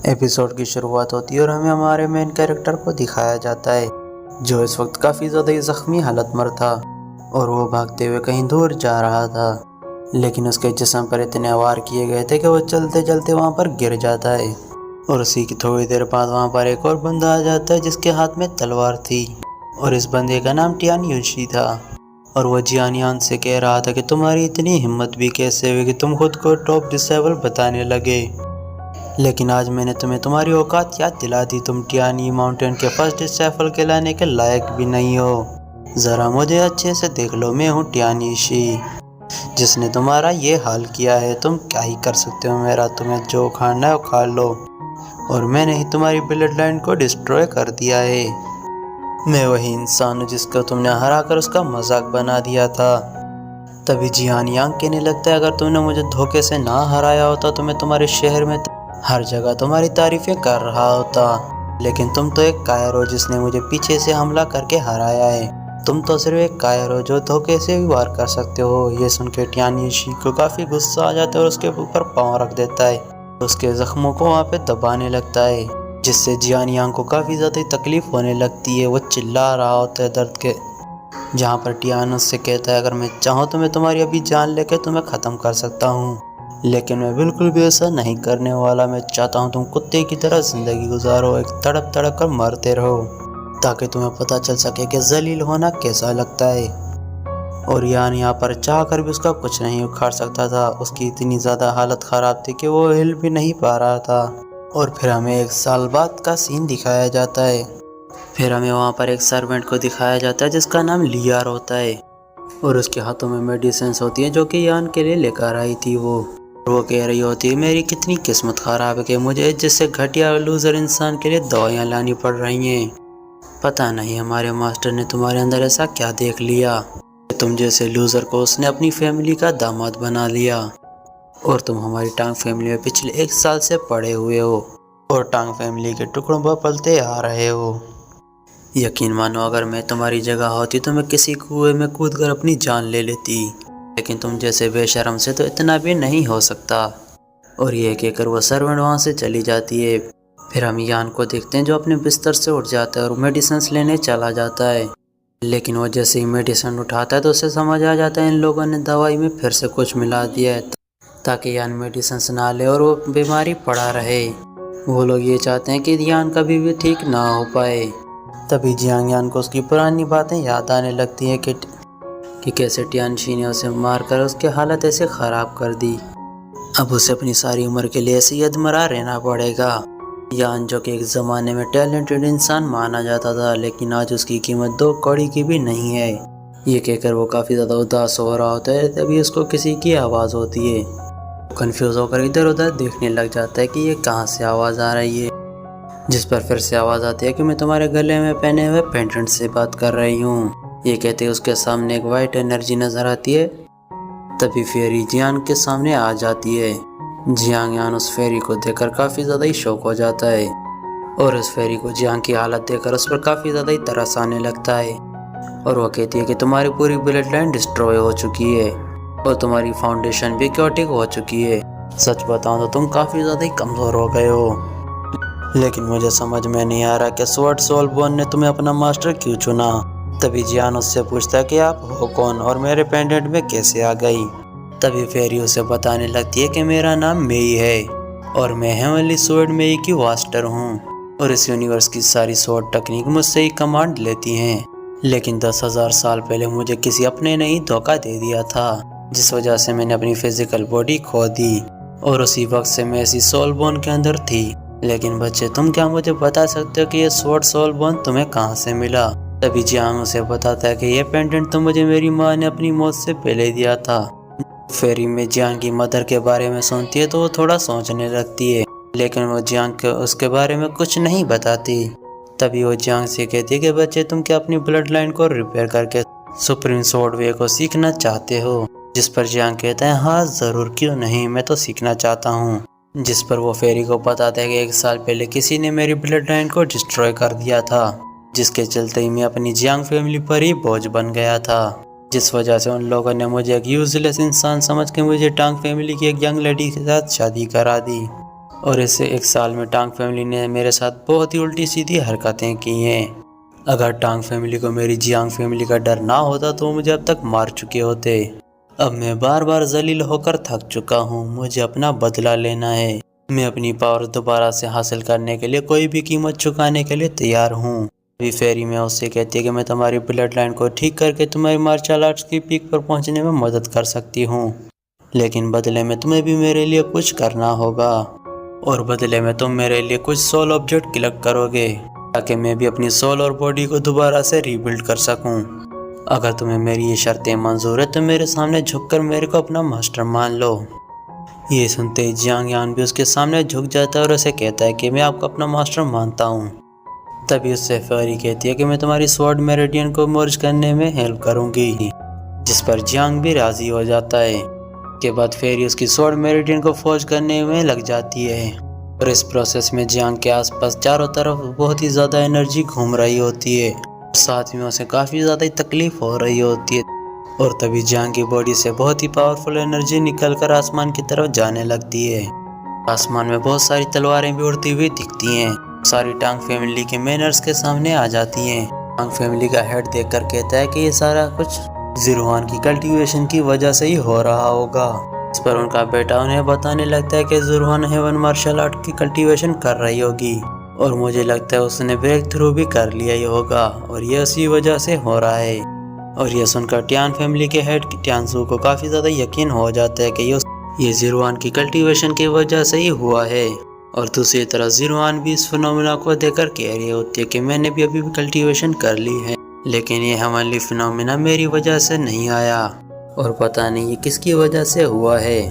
Episode की शुरुआत होती है और हमें हमारे मेन कैरेक्टर को दिखाया जाता है जो इस वक्त काफ़ी ज़्यादा ज़ख्मी हालत में था और वो भागते हुए कहीं दूर जा रहा था, लेकिन उसके जिस्म पर इतने वार किए गए थे कि वो चलते चलते वहाँ पर गिर जाता है। और उसी की थोड़ी देर बाद वहाँ पर एक और बंदा आ जाता है जिसके हाथ में तलवार थी और इस बंदे का नाम टियान यूशी था। और वो जियान से कह रहा था कि तुम्हारी इतनी हिम्मत भी कैसे हुई कि तुम खुद को टॉप डिसेबल बताने लगे, लेकिन आज मैंने तुम्हें तुम्हारी औकात याद दिला दी। तुम टियानी माउंटेन के फर्स्ट डिसेबल कहलाने के लायक भी नहीं हो। ज़रा मुझे अच्छे से देख लो, मैं हूँ टियानी शी जिसने तुम्हारा ये हाल किया है। तुम क्या ही कर सकते हो मेरा, तुम्हें जो खाना है वो खा लो। और मैंने ही तुम्हारी ब्लड लाइन को डिस्ट्रॉय कर दिया है। मैं वही इंसान हूँ जिसको तुमने हरा कर उसका मजाक बना दिया था। तभी जियान यांग कहने लगता है, अगर तुमने मुझे धोखे से ना हराया होता तो मैं तुम्हारे शहर में हर जगह तुम्हारी तारीफें कर रहा होता, लेकिन तुम तो एक कायर हो जिसने मुझे पीछे से हमला करके हराया है। तुम तो सिर्फ एक कायर हो जो धोखे से भी वार कर सकते हो। ये सुन के टियान यूशी को काफ़ी गुस्सा आ जाता है और उसके ऊपर पाँव रख देता है, उसके जख्मों को वहाँ पे दबाने लगता है, जिससे जियान यांग को काफ़ी ज़्यादा तकलीफ होने लगती है। वो चिल्ला रहा होता है दर्द के, जहाँ पर टियान उससे कहता है, अगर मैं चाहूँ तो मैं तुम्हारी अभी जान लेकर तुम्हें ख़त्म कर सकता हूँ, लेकिन मैं बिल्कुल भी ऐसा नहीं करने वाला। मैं चाहता हूँ तुम कुत्ते की तरह ज़िंदगी गुजारो, एक तड़प तड़प कर मरते रहो, ताकि तुम्हें पता चल सके कि जलील होना कैसा लगता है। और यान यहाँ पर चाह कर भी उसका कुछ नहीं उखाड़ सकता था। उसकी इतनी ज़्यादा हालत ख़राब थी कि वो हिल भी नहीं पा रहा था। और फिर हमें 1 साल बाद का सीन दिखाया जाता है। फिर हमें वहाँ पर एक सर्वेंट को दिखाया जाता है जिसका नाम लियार होता है और उसके हाथों में मेडिसिन्स होती हैं जो कि यान के लिए लेकर आई थी। वो कह रही होती है, मेरी कितनी किस्मत ख़राब है कि मुझे जैसे घटिया लूज़र इंसान के लिए दवाइयाँ लानी पड़ रही हैं। पता नहीं हमारे मास्टर ने तुम्हारे अंदर ऐसा क्या देख लिया, तुम जैसे लूज़र को उसने अपनी फैमिली का दामाद बना लिया और तुम हमारी टांग फैमिली में पिछले 1 साल से पड़े हुए हो और टांग फैमिली के टुकड़ों पर पलते आ रहे हो। यकीन मानो, अगर मैं तुम्हारी जगह होती तो मैं किसी कुएं में कूदकर अपनी जान ले लेती, लेकिन तुम जैसे बेशर्म से तो इतना भी नहीं हो सकता। और ये कहकर वो सर्वेंट वहाँ से चली जाती है। फिर हम यान को देखते हैं जो अपने बिस्तर से उठ जाता है और मेडिसिन लेने चला जाता है, लेकिन वो जैसे ही मेडिसिन उठाता है तो उसे समझ आ जाता है इन लोगों ने दवाई में फिर से कुछ मिला दिया है ताकि यान मेडिसिन ना ले और वो बीमारी पड़ा रहे। वो लोग ये चाहते हैं कि यान कभी भी ठीक ना हो पाए। तभी जियांग यान को उसकी पुरानी बातें याद आने लगती हैं कि कैसे टियानशी ने उसे मारकर उसकी हालत ऐसे ख़राब कर दी। अब उसे अपनी सारी उम्र के लिए ऐसे यदमरा रहना पड़ेगा। यान जो कि एक ज़माने में टैलेंटेड इंसान माना जाता था, लेकिन आज उसकी कीमत 2 कौड़ी की भी नहीं है। ये कहकर वो काफ़ी ज़्यादा उदास हो रहा होता है, तभी उसको किसी की आवाज़ होती है। कंफ्यूज होकर इधर उधर देखने लग जाता है कि ये कहाँ से आवाज़ आ रही है, जिस पर फिर से आवाज़ आती है कि मैं तुम्हारे गले में पहने हुए पेंडेंट से बात कर रही हूँ। ये कहते उसके सामने एक वाइट एनर्जी नज़र आती है। तभी फेरी जियान के सामने आ जाती है। जियांग यान उस फेरी को देखकर काफ़ी ज़्यादा ही शौक हो जाता है और उस फेरी को जियांग की हालत देखकर उस पर काफ़ी ज़्यादा ही तरस आने लगता है। और वो कहती है कि तुम्हारी पूरी ब्लड लाइन डिस्ट्रॉय हो चुकी है और तुम्हारी फाउंडेशन भी क्योटिक हो चुकी है। सच बताऊँ तो तुम काफ़ी ज़्यादा ही कमज़ोर हो गए हो, लेकिन मुझे समझ में नहीं आ रहा कि स्वॉर्ड सोलबोर्न ने तुम्हें अपना मास्टर क्यों चुना। तभी जियान उससे पूछता है कि आप हो कौन और मेरे पेंडेंट में कैसे आ गई। तभी फेरी उसे बताने लगती है कि मेरा नाम मेई है और मैं हेवनली स्वॉर्ड मेई की मास्टर हूँ और इस यूनिवर्स की सारी स्वॉर्ड टेक्निक मुझसे ही कमांड लेती हैं, लेकिन 10,000 साल पहले मुझे किसी अपने ने ही धोखा दे दिया था, जिस वजह से मैंने अपनी फिजिकल बॉडी खो दी और उसी वक्त से मैं इसी सोलबोर्न के अंदर थी। लेकिन बच्चे, तुम क्या मुझे बता सकते हो कि ये स्वॉर्ड सोलबोर्न तुम्हें कहाँ से मिला। तभी जियांग उसे बताता है कि ये पेंडेंट तो मुझे मेरी माँ ने अपनी मौत से पहले दिया था। फेरी में जियांग की मदर के बारे में सुनती है तो वो थोड़ा सोचने लगती है, लेकिन वो जियांग को उसके बारे में कुछ नहीं बताती। तभी वो जियांग से कहती है कि बच्चे, तुम क्या अपनी ब्लड लाइन को रिपेयर करके सुप्रीम स्वॉर्ड वे को सीखना चाहते हो। जिस पर जियांग कहता है, हाँ ज़रूर, क्यों नहीं, मैं तो सीखना चाहता हूँ। जिस पर वो फेरी को बताता है कि 1 साल पहले किसी ने मेरी ब्लड लाइन को डिस्ट्रॉय कर दिया था, जिसके चलते ही मैं अपनी जियांग फैमिली पर ही बोझ बन गया था, जिस वजह से उन लोगों ने मुझे एक यूजलेस इंसान समझ के मुझे टांग फैमिली की एक यंग लेडी के साथ शादी करा दी। और इससे 1 साल में टांग फैमिली ने मेरे साथ बहुत ही उल्टी सीधी हरकतें की हैं। अगर टांग फैमिली को मेरी जियांग फैमिली का डर ना होता तो मुझे अब तक मार चुके होते। अब मैं बार बार जलील होकर थक चुका हूँ, मुझे अपना बदला लेना है। मैं अपनी पावर दोबारा से हासिल करने के लिए कोई भी कीमत चुकाने के लिए तैयार हूँ। अभी फेरी में उससे कहती है कि मैं तुम्हारी ब्लड लाइन को ठीक करके तुम्हारी मार्शल आर्ट्स की पीक पर पहुंचने में मदद कर सकती हूँ, लेकिन बदले में तुम्हें भी मेरे लिए कुछ करना होगा और बदले में तुम मेरे लिए कुछ सोल ऑब्जेक्ट कलेक्ट करोगे ताकि मैं भी अपनी सोल और बॉडी को दोबारा से रीबिल्ड कर सकूं। अगर तुम्हें मेरी ये शर्तें मंजूर है तो मेरे सामने झुककर मेरे को अपना मास्टर मान लो। ये सुनते ही जियांग यान भी उसके सामने झुक जाता है और उसे कहता है कि मैं आपको अपना मास्टर मानता हूँ। तभी उससे फेरी कहती है कि मैं तुम्हारी स्वॉर्ड मेरिडियन को मर्ज करने में हेल्प करूँगी, जिस पर जियांग भी राजी हो जाता है। के बाद फेरी उसकी स्वॉर्ड मेरिडियन को फोर्ज करने में लग जाती है और इस प्रोसेस में जियांग के आसपास चारों तरफ बहुत ही ज़्यादा एनर्जी घूम रही होती है, साथ में उसे काफ़ी ज़्यादा तकलीफ हो रही होती है। और तभी जियांग की बॉडी से बहुत ही पावरफुल एनर्जी निकलकर आसमान की तरफ जाने लगती है। आसमान में बहुत सारी तलवारें भी उड़ती हुई दिखती हैं। सारी टांग फैमिली के मेनर्स के सामने आ जाती हैं। टांग फैमिली का हेड देखकर कहता है कि ये सारा कुछ ज़ीरुआन की कल्टीवेशन की वजह से ही हो रहा होगा। इस पर उनका बेटा उन्हें बताने लगता है कि ज़ीरुआन हेवन मार्शल आर्ट की कल्टीवेशन कर रही होगी और मुझे लगता है उसने ब्रेक थ्रू भी कर लिया ही होगा और ये उसी वजह से हो रहा है। और यह सुनकर टियान फैमिली के हेड टियानसू को काफ़ी ज़्यादा यकीन हो जाता है कि ये ज़ीरुआन की कल्टीवेशन की वजह से ही हुआ है। और दूसरी तरफ ज़ीरुआन भी इस फिनोमिना को देखकर कह रही होती है कि मैंने भी अभी कल्टीवेशन कर ली है, लेकिन ये हेवनली फिनोमिना मेरी वजह से नहीं आया और पता नहीं ये किसकी वजह से हुआ है।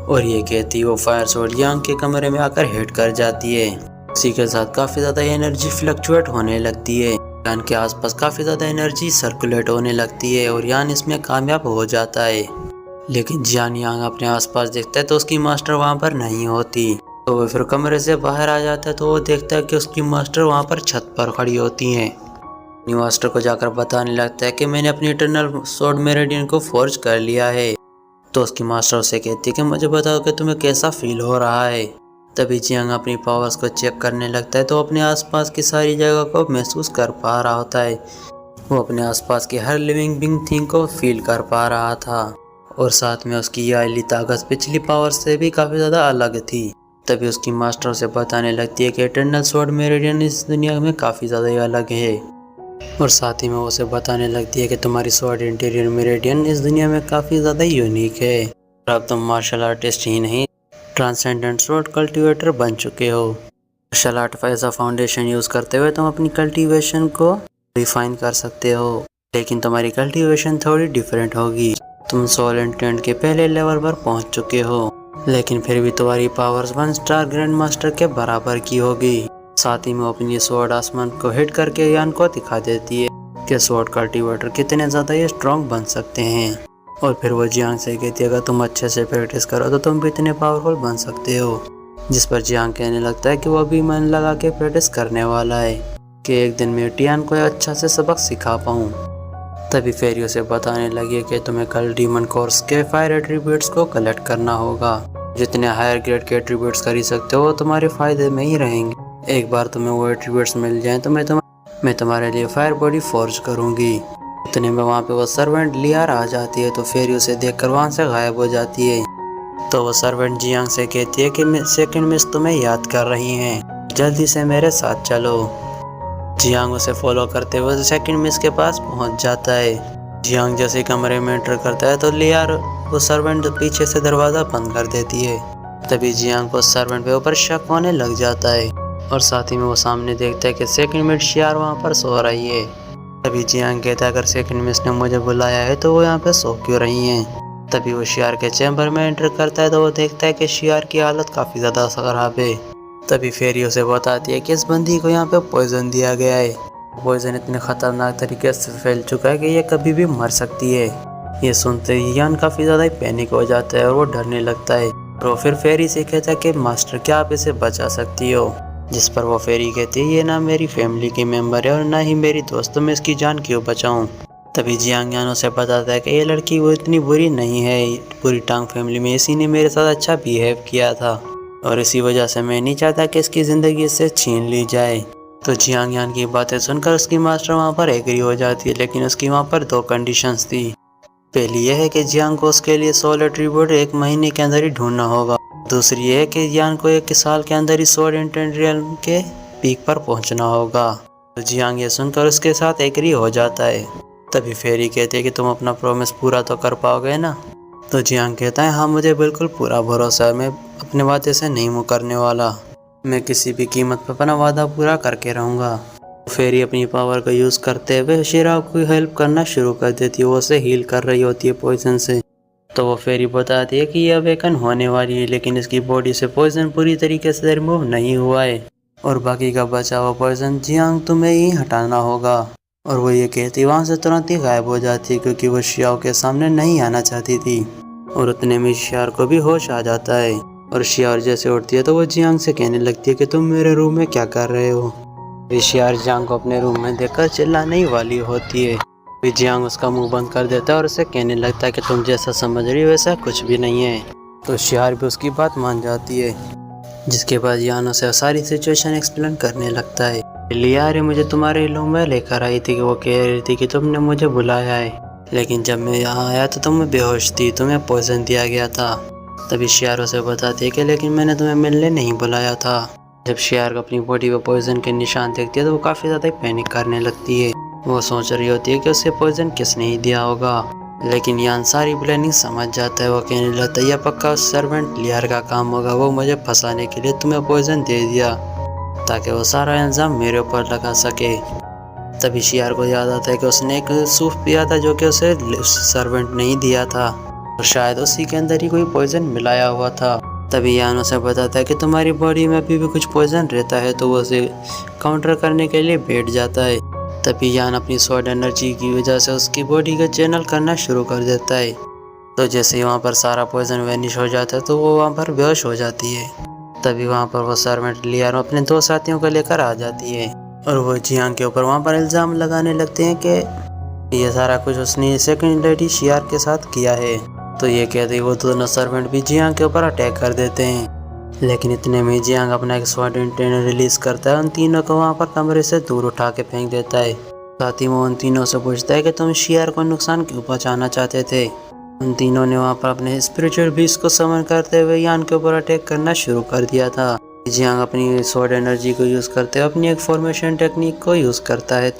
और ये कहती वो फायर स्वॉर्ड यांग के कमरे में आकर हिट कर जाती है। इसी के साथ काफ़ी ज़्यादा एनर्जी फ्लक्चुएट होने लगती है। यान के आसपास काफ़ी ज़्यादा एनर्जी सर्कुलेट होने लगती है और यान इसमें कामयाब हो जाता है। लेकिन जियान यांग अपने आसपास देखता है तो उसकी मास्टर वहाँ पर नहीं होती। तो वो फिर कमरे से बाहर आ जाता है तो वो देखता है कि उसकी मास्टर वहाँ पर छत पर खड़ी होती हैं। अपनी मास्टर को जाकर बताने लगता है कि मैंने अपनी इटर्नल स्वॉर्ड मेरिडियन को फोर्ज कर लिया है। तो उसकी मास्टर उसे कहती है कि मुझे बताओ कि तुम्हें कैसा फील हो रहा है। तभी जियांग अपनी पावर्स को चेक करने लगता है तो अपने आसपास की सारी जगह को महसूस कर पा रहा होता है। वो अपने आसपास की हर लिविंग बीइंग थिंग को फील कर पा रहा था और साथ में उसकी ये आयली ताकत पिछली पावर से भी काफ़ी ज़्यादा अलग थी। तभी उसकी मास्टर उसे बताने लगती है कि इटर्नल स्वॉर्ड मेरिडियन इस दुनिया में काफ़ी ज़्यादा ही अलग है और साथ ही में उसे बताने लगती है कि तुम्हारी स्वॉर्ड इंटीरियर मेरिडियन इस दुनिया में काफ़ी ज़्यादा यूनिक है और अब तुम मार्शल आर्टिस्ट ही नहीं ट्रांसेंडेंट स्वॉर्ड कल्टीवेटर बन चुके हो। Martial art as a foundation use करते हुए तुम अपनी कल्टीवेशन को रिफाइन कर सकते हो, लेकिन तुम्हारी कल्टीवेशन थोड़ी डिफरेंट होगी। तुम सोल इंटेंट के पहले लेवल पर पहुंच चुके हो, लेकिन फिर भी तुम्हारी पावर्स 1 स्टार ग्रैंड मास्टर के बराबर की होगी। साथ ही में अपनी स्वॉर्ड आसमान को हिट करके यान को दिखा देती है कि स्वॉर्ड कल्टीवेटर कितने ज़्यादा ये स्ट्रॉन्ग बन सकते हैं। और फिर वो जियांग से कहती है अगर तुम अच्छे से प्रैक्टिस करो तो तुम भी इतने पावरफुल बन सकते हो। जिस पर जियांग कहने लगता है कि वो भी मन लगा के प्रैक्टिस करने वाला है कि एक दिन मैं टियान को अच्छा से सबक सिखा पाऊँ। तभी फेरी उसे बताने लगी कि तुम्हें कल डीमन कोर्स के फायर एट्रीब्यूट्स को कलेक्ट करना होगा। जितने हायर ग्रेड के एट्रीब्यूट्स खरीद सकते हो वो तुम्हारे फायदे में ही रहेंगे। एक बार तुम्हें वो एट्रीब्यूट्स मिल जाएं तो मैं तुम्हारे लिए फायर बॉडी फोर्ज करूँगी। इतने में वहाँ पे वो सर्वेंट लियार आ जाती है तो फेरी उसे देखकर वहाँ से गायब हो जाती है। तो वो सर्वेंट जियांग से कहती है कि सेकंड मिस तुम्हें याद कर रही हैं, जल्दी से मेरे साथ चलो। जियांग उसे फॉलो करते हुए सेकंड मिस के पास पहुंच जाता है। जियांग जैसे कमरे में एंटर करता है तो लियार वो सर्वेंट पीछे से दरवाज़ा बंद कर देती है। तभी जियांग को सर्वेंट पे ऊपर शक होने लग जाता है और साथ ही में वो सामने देखता है कि सेकंड मिस शियार वहाँ पर सो रही है। तभी जियांग कहता है अगर सेकंड मिस ने मुझे बुलाया है तो वो यहाँ पे सो क्यों रही हैं। तभी वो शियार के चैम्बर में एंटर करता है तो वो देखता है कि शियार की हालत काफ़ी ज़्यादा खराब है। तभी फेरी उसे बताती है कि इस बंदी को यहाँ पे पॉइजन दिया गया है। पॉइजन इतने खतरनाक तरीके से फैल चुका है कि ये कभी भी मर सकती है। ये सुनते ही यान काफ़ी ज़्यादा पैनिक हो जाता है और वो डरने लगता है और वो फिर फेरी से कहता है कि मास्टर क्या आप इसे बचा सकती हो। जिस पर वो फेरी कहती है ये ना मेरी फैमिली की मेम्बर है और ना ही मेरी दोस्त, तो मैं इसकी जान क्यों बचाऊँ। तभी जियांग यान उसे बताता है कि ये लड़की वो इतनी बुरी नहीं है, पूरी टांग फैमिली में इसी ने मेरे साथ अच्छा बिहेव किया था और इसी वजह से मैं नहीं चाहता कि इसकी ज़िंदगी इससे छीन ली जाए। तो जियांग यान की बातें सुनकर उसकी मास्टर वहाँ पर एग्री हो जाती है, लेकिन उसकी वहाँ पर 2 कंडीशंस थी। पहली यह है कि जियांग को उसके लिए सोल एट्रीब्यूट 1 महीने के अंदर ही ढूंढना होगा। दूसरी ये है कि जियांग को 1 साल के अंदर ही सोल इंटेंड्रियल के पीक पर पहुंचना होगा। तो जियांग ये सुनकर उसके साथ एग्री हो जाता है। तभी फेरी कहते हैं कि तुम अपना प्रॉमिस पूरा तो कर पाओगे ना। तो जियांग कहता है हाँ, मुझे बिल्कुल पूरा भरोसा है, मैं अपने वादे से नहीं मुकरने वाला, मैं किसी भी कीमत पर अपना वादा पूरा करके रहूँगा। फेरी अपनी पावर का यूज़ करते हुए शिराओ को हेल्प करना शुरू कर देती है। वो उसे हील कर रही होती है पॉइजन से। तो वो फेरी बताती है कि ये अवेकन होने वाली है, लेकिन इसकी बॉडी से पॉइजन पूरी तरीके से रिमूव नहीं हुआ है और बाकी का बचा हुआ पॉइजन जियांग तुम्हें ही हटाना होगा। और वो ये कहती वहाँ से तुरंत ही गायब हो जाती है, क्योंकि वो शियाओ के सामने नहीं आना चाहती थी। और उतने में शियार को भी होश आ जाता है और शियार जैसे उठती है तो वो जियांग से कहने लगती है कि तुम मेरे रूम में क्या कर रहे हो। शियार जियांग को अपने रूम में देखकर चिल्लाने ही वाली होती है। जियांग उसका मुंह बंद कर देता है और उसे कहने लगता है कि तुम जैसा समझ रही हो वैसा कुछ भी नहीं है। तो शियार भी उसकी बात मान जाती है, जिसके बाद यान उसे सारी सिचुएशन एक्सप्लेन करने लगता है। लियार मुझे तुम्हारे रूम में लेकर आई थी कि वो कह रही थी कि तुमने मुझे बुलाया है, लेकिन जब मैं यहाँ आया तो तुम बेहोश थी, तुम्हें पॉइजन दिया गया था। तभी शियार उसे बताती है कि लेकिन मैंने तुम्हें मिलने नहीं बुलाया था। जब शियार अपनी बॉडी पर पॉइजन के निशान देखती है तो वो काफ़ी ज़्यादा पैनिक करने लगती है। वो सोच रही होती है कि उसे पॉइजन किसने ही दिया होगा, लेकिन यान सारी प्लानिंग समझ जाता है। वो कहने लगता है यह पक्का उस सर्वेंट लियार का काम होगा, वो मुझे फंसाने के लिए तुम्हें पॉइजन दे दिया ताकि वो सारा इल्ज़ाम मेरे ऊपर लगा सके। तभी शियार को याद आता है कि उसने एक सूप पिया था जो कि उसे सर्वेंट नहीं दिया था और शायद उसी के अंदर ही कोई पॉइजन मिलाया हुआ था। तभी यान उसे बताता है कि तुम्हारी बॉडी में अभी भी कुछ पॉइजन रहता है, तो वो उसे काउंटर करने के लिए बैठ जाता है। तभी यान अपनी स्वॉर्ड एनर्जी की वजह से उसकी बॉडी का चैनल करना शुरू कर देता है। तो जैसे ही वहाँ पर सारा पॉइजन वैनिश हो जाता है तो वो वहाँ पर बेहोश हो जाती है। तभी वहाँ पर वो सर्वेंट लियार अपने 2 साथियों को लेकर आ जाती है और वो जियांग के ऊपर वहाँ पर इल्ज़ाम लगाने लगते हैं कि ये सारा कुछ उसने सेकंड लेडी शियार के साथ किया है। तो ये कहते ही वो दोनों सर्वेंट भी जियांग के ऊपर अटैक कर देते हैं, लेकिन इतने में जियांग अपना एक स्वॉर्ड इंटेंट रिलीज करता है, उन तीनों को वहाँ पर कमरे से दूर उठा के फेंक देता है। साथ ही वो उन तीनों से पूछता है कि तुम शियार को नुकसान क्यों पहुँचाना चाहते थे। उन तीनों ने वहाँ पर अपने स्पिरिचुअल बीस्ट को समन करते हुए यान के ऊपर अटैक करना शुरू कर दिया था। जियांग अपनी स्वॉर्ड एनर्जी को यूज़ करते हुए अपनी एक फॉर्मेशन टेक्निक को यूज़ करता है,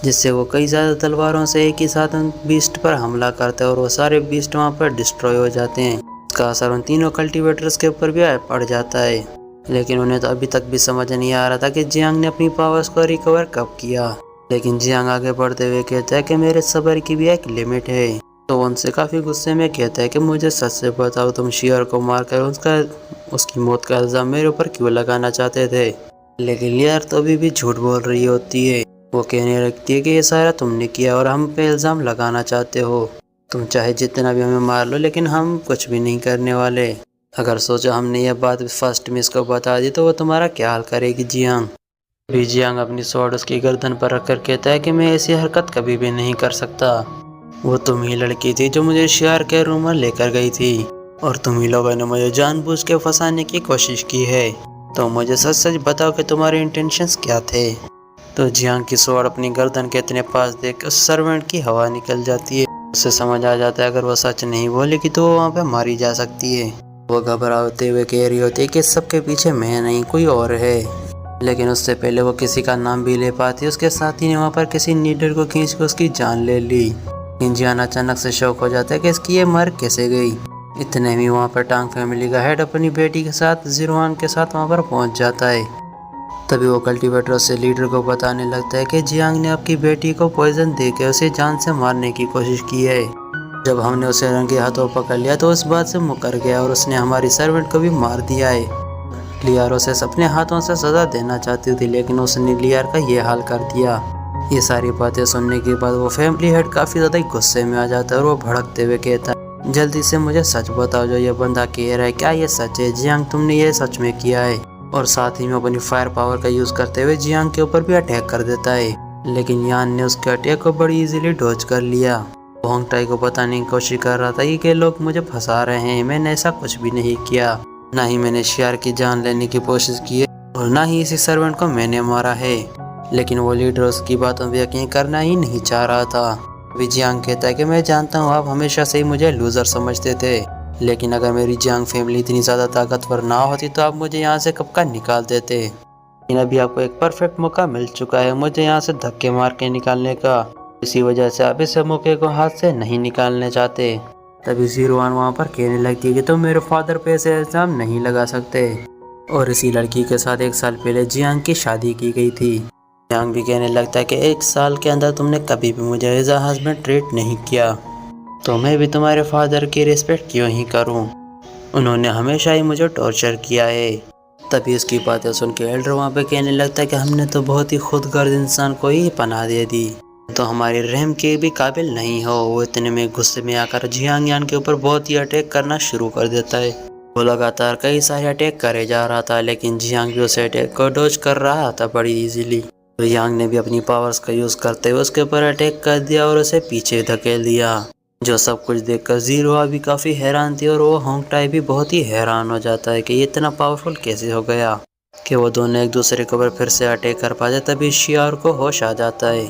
जिससे वो कई ज़्यादा तलवारों से एक ही साथ उन बीस्ट पर हमला करता है और वो सारे बीस्ट वहाँ पर डिस्ट्रॉय हो जाते हैं। इसका असर उन तीनों कल्टीवेटर्स के ऊपर भी पड़ जाता है, लेकिन उन्हें तो अभी तक भी समझ नहीं आ रहा था कि जियांग ने अपनी पावर्स को रिकवर कब किया। लेकिन जियांग आगे बढ़ते हुए कहता है कि मेरे सब्र की भी एक लिमिट है। तो वो उनसे काफ़ी गुस्से में कहता है कि मुझे सच से बताओ, तुम शियार को मारकर उसकी मौत का इल्ज़ाम मेरे ऊपर क्यों लगाना चाहते थे। लेकिन लियार तो अभी भी झूठ बोल रही होती है। वो कहने लगती है कि ये सारा तुमने किया और हम पे इल्ज़ाम लगाना चाहते हो। तुम चाहे जितना भी हमें मार लो, लेकिन हम कुछ भी नहीं करने वाले। अगर सोचो हमने यह बात फर्स्ट मिस को बता दी तो वो तुम्हारा क्या हाल करेगी जियांग। भी जियांग अपनी स्वॉर्ड उसकी गर्दन पर रखकर कहता है कि मैं ऐसी हरकत कभी भी नहीं कर सकता। वो तुम ही लड़की थी जो मुझे शियार के रूम में लेकर गई थी और तुम ही लोगों ने मुझे जानबूझ के फंसाने की कोशिश की है। तो मुझे सच सच बताओ कि तुम्हारे इंटेंशंस क्या थे। तो जियांग की स्वॉर्ड अपनी गर्दन के इतने पास देख उस सर्वेंट की हवा निकल जाती है। उसे समझ आ जाता है अगर वो सच नहीं बोलेगी तो वो वहाँ पे मारी जा सकती है। वो घबराते हुए कह रही होती है कि सबके पीछे मैं नहीं कोई और है, लेकिन उससे पहले वो किसी का नाम भी ले पाती। उसके साथी ने वहाँ पर किसी नीडर को खींच के उसकी जान ले ली। जियांग अचानक से शौक हो जाता है कि इसकी ये मर कैसे गई। इतने में वहाँ पर टांग फैमिली का हेड अपनी बेटी के साथ ज़ीरोआन के साथ वहाँ पर पहुँच जाता है। तभी वो कल्टीवेटर से लीडर को बताने लगता है कि जियांग ने आपकी बेटी को पॉइजन देकर उसे जान से मारने की कोशिश की है। जब हमने उसे रंगे हाथों पकड़ लिया तो उस बात से मुकर गया और उसने हमारी सर्वेंट को भी मार दिया है। लियार उसे अपने हाथों से सज़ा देना चाहती थी, लेकिन उसने लियार का ये हाल कर दिया। ये सारी बातें सुनने के बाद वो फैमिली हेड काफ़ी ज़्यादा गुस्से में आ जाता है और वो भड़कते हुए कहता है जल्दी से मुझे सच बताओ, जो ये बंदा कह रहा है क्या ये सच है। जियांग तुमने ये सच में किया है। और साथ ही में अपनी फायर पावर का यूज़ करते हुए जियांग के ऊपर भी अटैक कर देता है, लेकिन यान ने उसके अटैक को बड़ी इजीली डॉज कर लिया। होंग टाई को बताने की कोशिश कर रहा था कि लोग मुझे फंसा रहे हैं, मैंने ऐसा कुछ भी नहीं किया। ना ही मैंने शियार की जान लेने की कोशिश की है और ना ही इसी सर्वेंट को मैंने मारा है। लेकिन वो लीडर उसकी बातों पर यकीन करना ही नहीं चाह रहा था। अभी जियांग कहता है कि मैं जानता हूँ आप हमेशा से ही मुझे लूजर समझते थे, लेकिन अगर मेरी जियांग फैमिली इतनी ज़्यादा ताकतवर ना होती तो आप मुझे यहाँ से कब का निकाल देते। लेकिन अभी आपको एक परफेक्ट मौका मिल चुका है मुझे यहाँ से धक्के मार के निकालने का। इसी वजह से आप इस मौके को हाथ से नहीं निकालने चाहते। तभी ज़ीरो-वन वहाँ पर कहने लगती है कि तुम मेरे फादर पे ऐसे इल्ज़ाम नहीं लगा सकते। और इसी लड़की के साथ 1 साल पहले जियांग की शादी की गई थी। जियांग भी कहने लगता है कि 1 साल के अंदर तुमने कभी भी मुझे एज अ हस्बैंड ट्रीट नहीं किया, तो मैं भी तुम्हारे फादर की रिस्पेक्ट क्यों ही करूं? उन्होंने हमेशा ही मुझे टॉर्चर किया है। तभी उसकी बातें सुन के एल्डर वहाँ पे कहने लगता है कि हमने तो बहुत ही खुदगर्ज इंसान को ही पनाह दे दी, तो हमारे रहम के भी काबिल नहीं हो। वो इतने में गुस्से में आकर जियांग यान के ऊपर बहुत ही अटैक करना शुरू कर देता है। वो लगातार कई सारे अटैक करे जा रहा था, लेकिन जियांग भी उस अटैक को डॉज कर रहा था बड़ी इजीली। तो यांग ने भी अपनी पावर्स का यूज करते हुए उसके ऊपर अटैक कर दिया और उसे पीछे धकेल दिया। जो सब कुछ देखकर ज़ीरो भी काफ़ी हैरान थी और वो होंग टाई भी बहुत ही हैरान हो जाता है कि ये इतना पावरफुल कैसे हो गया कि वो दोनों एक दूसरे के ऊपर फिर से अटैक कर पाते। तभी शियार को होश आ जाता है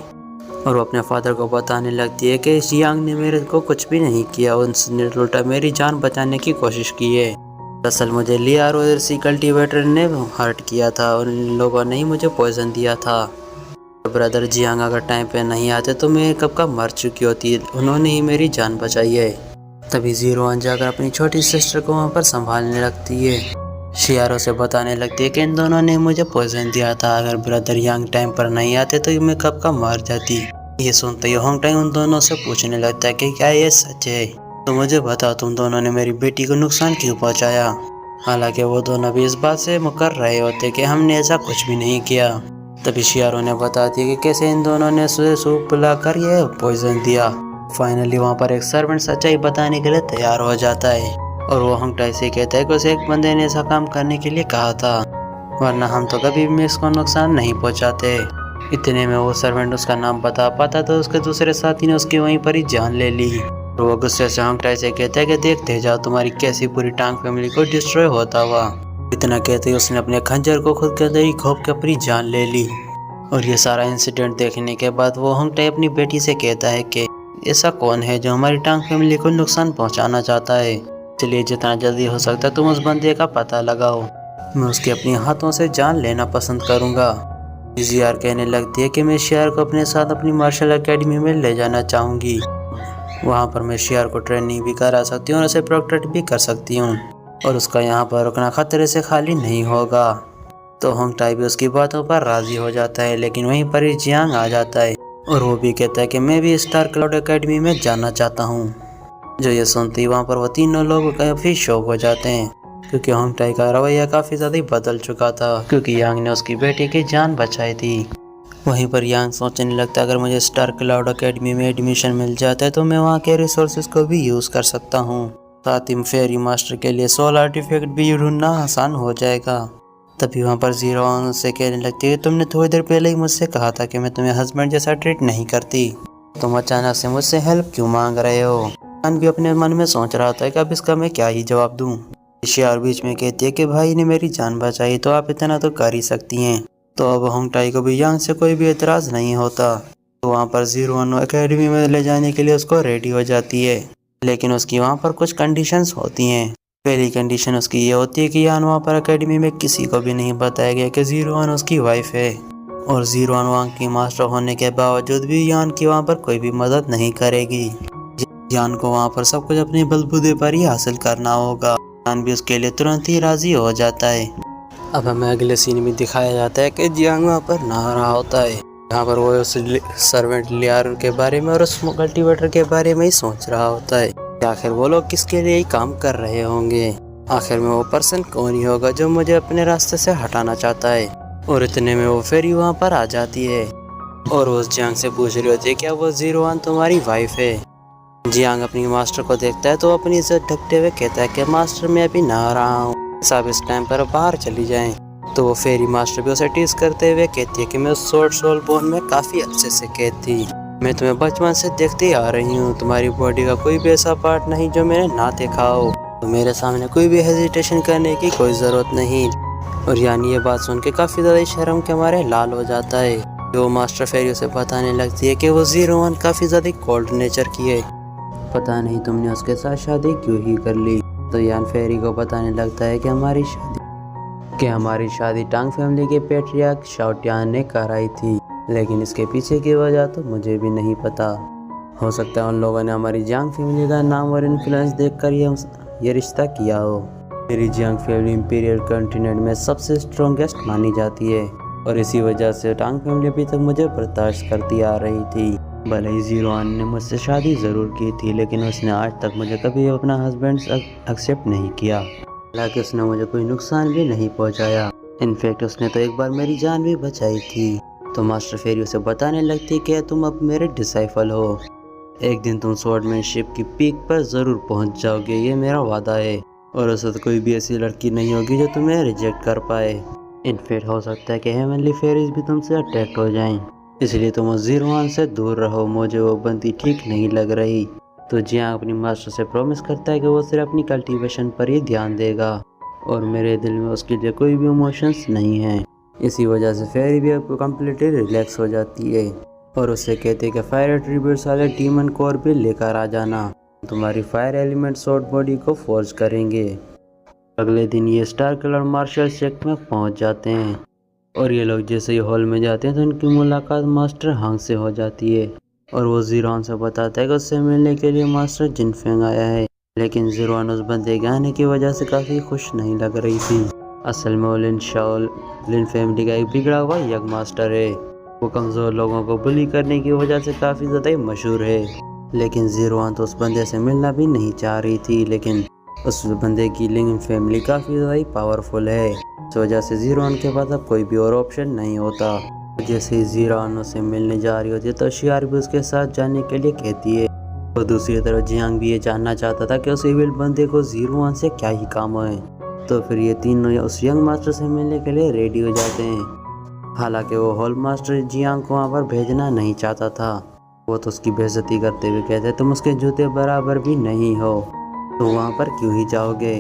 और वो अपने फादर को बताने लगती है कि जियांग ने मेरे को कुछ भी नहीं किया, उसने उल्टा मेरी जान बचाने की कोशिश की है। दरअसल मुझे लियार और इसी कल्टीवेटर ने हर्ट किया था और इन लोगों ने ही मुझे पॉइजन दिया था। ब्रदर जियांग अगर टाइम पे नहीं आते तो मैं कब का मर चुकी होती, उन्होंने ही मेरी जान बचाई है। तभी ज़ीरो-वन जाकर अपनी छोटी सिस्टर को वहाँ पर संभालने लगती है। शियारो से बताने लगती है कि इन दोनों ने मुझे पॉइजन दिया था, अगर ब्रदर यांग टाइम पर नहीं आते तो मैं कब का मर जाती। ये सुनते ही होंग टाई उन दोनों से पूछने लगता है कि क्या ये सच है, तो मुझे बताओ तुम दोनों ने मेरी बेटी को नुकसान क्यों पहुंचाया। हालांकि वो दोनों भी इस बात से मुकर रहे होते कि हमने ऐसा कुछ भी नहीं किया। तभी शियारो ने बता दिया कि कैसे इन दोनों ने सूप पिलाकर ये पॉइजन दिया। फाइनली वहाँ पर एक सर्वेंट सच्चाई बताने के लिए तैयार हो जाता है और वो होंग टाई से कहता है कि उसे एक बंदे ने ऐसा काम करने के लिए कहा था, वरना हम तो कभी भी इसको नुकसान नहीं पहुँचाते। इतने में वो सर्वेंट उसका नाम बता पाता तो उसके दूसरे साथी ने उसकी वहीं पर ही जान ले ली। तो वो गुस्से से होंग टाई से कहता है कि देखते जाओ तुम्हारी कैसी पूरी टांग फैमिली को डिस्ट्रॉय होता हुआ। इतना कहते ही उसने अपने खंजर को खुद के अंदर ही घोंप के अपनी जान ले ली। और ये सारा इंसिडेंट देखने के बाद वो होंग टाई अपनी बेटी से कहता है कि ऐसा कौन है जो हमारी टांग फैमिली को नुकसान पहुंचाना चाहता है, इसलिए जितना जल्दी हो सकता है तुम उस बंदे का पता लगाओ, मैं उसके अपने हाथों से जान लेना पसंद करूँगा। जियार कहने लगती है कि मैं शियार को अपने साथ अपनी मार्शल एकेडमी में ले जाना चाहूँगी, वहाँ पर मैं शियार को ट्रेनिंग भी करा सकती हूँ और उसे प्रोटेक्ट भी कर सकती हूँ और उसका यहाँ पर रुकना खतरे से खाली नहीं होगा। तो होंग टाई भी उसकी बातों पर राजी हो जाता है, लेकिन वहीं पर ही जियांग आ जाता है और वो भी कहता है कि मैं भी स्टार क्लाउड एकेडमी में जाना चाहता हूँ। जो ये सुनते ही वहाँ पर वो तीनों लोग काफ़ी शौक हो जाते हैं, क्योंकि होंग टाई का रवैया काफ़ी ज़्यादा बदल चुका था, क्योंकि यांग ने उसकी बेटी की जान बचाई थी। वहीं पर यांग सोचने लगता है अगर मुझे स्टार क्लाउड एकेडमी में एडमिशन मिल जाता है तो मैं वहाँ के रिसोर्सेज को भी यूज़ कर सकता हूँ, साथ ही फेरी मास्टर के लिए सोल आर्टिफैक्ट भी ढूंढना आसान हो जाएगा। तभी वहाँ पर ज़ीरो-वन से कहने लगती है तुमने थोड़ी देर पहले ही मुझसे कहा था कि मैं तुम्हें हस्बैंड जैसा ट्रीट नहीं करती, तुम अचानक से मुझसे हेल्प क्यों मांग रहे हो। यान भी अपने मन में सोच रहा था कि अब इसका मैं क्या ही जवाब दूँ। शियार बीच में कहती है कि भाई ने मेरी जान बचाई तो आप इतना तो कर ही सकती हैं। तो अब होंग टाई को भी यांग से कोई भी एतराज़ नहीं होता, तो वहाँ पर ज़ीरो-वन एकेडमी में ले जाने के लिए उसको रेडी हो जाती है, लेकिन उसकी वहाँ पर कुछ कंडीशंस होती हैं। पहली कंडीशन उसकी ये होती है कि यान वहाँ पर एकेडमी में किसी को भी नहीं बताया गया कि ज़ीरो-वन उसकी वाइफ है, और ज़ीरो-वन वहाँ की मास्टर होने के बावजूद भी यान की वहाँ पर कोई भी मदद नहीं करेगी। यान को वहाँ पर सब कुछ अपने बलबूते पर ही हासिल करना होगा। यान भी उसके लिए तुरंत ही राजी हो जाता है। अब हमें अगले सीन में दिखाया जाता है कि जियांग वहाँ पर नहा रहा होता है, यहाँ पर वो उस सर्वेंट लियार के बारे में और उस कल्टीवेटर के बारे में ही सोच रहा होता है, आखिर वो लोग किसके लिए ही काम कर रहे होंगे, आखिर में वो पर्सन कौन ही होगा जो मुझे अपने रास्ते से हटाना चाहता है। और इतने में वो फेरी वहाँ पर आ जाती है और उस जियांग से पूछ रही होती है क्या वो ज़ीरो-वन तुम्हारी वाइफ है। जियांग अपनी मास्टर को देखता है तो अपनी इज्जत ढकते हुए कहता है कि मास्टर मैं अभी नहा रहा हूँ, सब इस टाइम पर बाहर चली जाएं। तो वो फेरी मास्टर भी उसे टीज करते हुए कहती है कि मैं उस स्वॉर्ड सोल बोन में काफ़ी अच्छे से कैद थी, मैं तुम्हें बचपन से देखती आ रही हूँ, तुम्हारी बॉडी का कोई भी ऐसा पार्ट नहीं जो मैंने ना देखा हो। तो मेरे सामने कोई भी हेजिटेशन करने की कोई ज़रूरत नहीं। और यानी ये बात सुन के काफ़ी ज़्यादा शर्म के मारे लाल हो जाता है। वो मास्टर फेरी उसे बताने लगती है कि वो 01 काफ़ी ज़्यादा कोल्ड नेचर की है, पता नहीं तुमने उसके साथ शादी क्यों ही कर ली। तो यान फेरी को बताने लगता है कि हमारी शादी टांग फैमिली के पेट्रियार्क शाओटियान ने कराई थी, लेकिन इसके पीछे की वजह तो मुझे भी नहीं पता। हो सकता है उन लोगों ने हमारी जांग फैमिली का नाम और इन्फ्लुएंस देखकर ये रिश्ता किया हो। मेरी जांग फैमिली इंपीरियल कॉन्टिनेंट में सबसे स्ट्रॉन्गेस्ट मानी जाती है और इसी वजह से टांग फैमिली अभी तक मुझे बर्दाश्त करती आ रही थी। भले ही 01 ने मुझसे शादी ज़रूर की थी, लेकिन उसने आज तक मुझे कभी अपना हस्बैंड एक्सेप्ट नहीं किया। हालांकि उसने मुझे कोई नुकसान भी नहीं पहुंचाया। इनफैक्ट उसने तो एक बार मेरी जान भी बचाई थी। तो मास्टर फेरी उसे बताने लगती कि तुम अब मेरे डिसाइपल हो, एक दिन तुम स्वॉर्डमैनशिप की पीक पर ज़रूर पहुंच जाओगे, ये मेरा वादा है। और उस वक्त कोई भी ऐसी लड़की नहीं होगी जो तुम्हें रिजेक्ट कर पाए। इनफैक्ट हो सकता है कि हेवनली फेरीज भी तुमसे अट्रैक्ट हो जाएं, इसलिए तुम 01 से दूर रहो, मुझे वो बंदी ठीक नहीं लग रही। तो जियांग अपनी मास्टर से प्रॉमिस करता है कि वो सिर्फ अपनी कल्टीवेशन पर ही ध्यान देगा और मेरे दिल में उसके लिए कोई भी इमोशंस नहीं है। इसी वजह से फेरी भी अब कम्प्लीटली रिलैक्स हो जाती है और उससे कहते हैं कि फायर एट्रीब्यूट्स वाले डीमन कोर भी लेकर आ जाना, तुम्हारी फायर एलिमेंट शॉर्ट बॉडी को फोर्स करेंगे। अगले दिन ये स्टार किलर मार्शल शेक में पहुंच जाते हैं और ये लोग जैसे ही हॉल में जाते हैं तो इनकी मुलाकात मास्टर हांग से हो जाती है और वो 01 से बताता है कि उससे मिलने के लिए मास्टर जिनफेंग आया है। लेकिन 01 उस बंदे के आने की वजह से काफ़ी खुश नहीं लग रही थी। असल में वो लिन फैमिली का एक बिगड़ा हुआ यंग मास्टर है। वो कमज़ोर लोगों को बुली करने की वजह से काफ़ी ज़्यादा मशहूर है। लेकिन 01 तो उस बंदे से मिलना भी नहीं चाह रही थी, लेकिन उस बंदे की लिन फैमिली काफ़ी ज़्यादा पावरफुल है। इस वजह से 01 के पास अब कोई भी और ऑप्शन नहीं होता। जैसे ही 01 से मिलने जा रही होती है तो शियार भी उसके साथ जाने के लिए कहती है। और दूसरी तरफ जियांग भी ये जानना चाहता था कि उस इविल बंदे को 01 से क्या ही काम है। तो फिर ये तीनों उस यंग मास्टर से मिलने के लिए रेडी हो जाते हैं। हालांकि वो हॉल मास्टर जियांग को वहाँ पर भेजना नहीं चाहता था। वो तो उसकी बेइज्जती करते हुए कहते तुम उसके जूते बराबर भी नहीं हो, तो वहाँ पर क्यों ही जाओगे।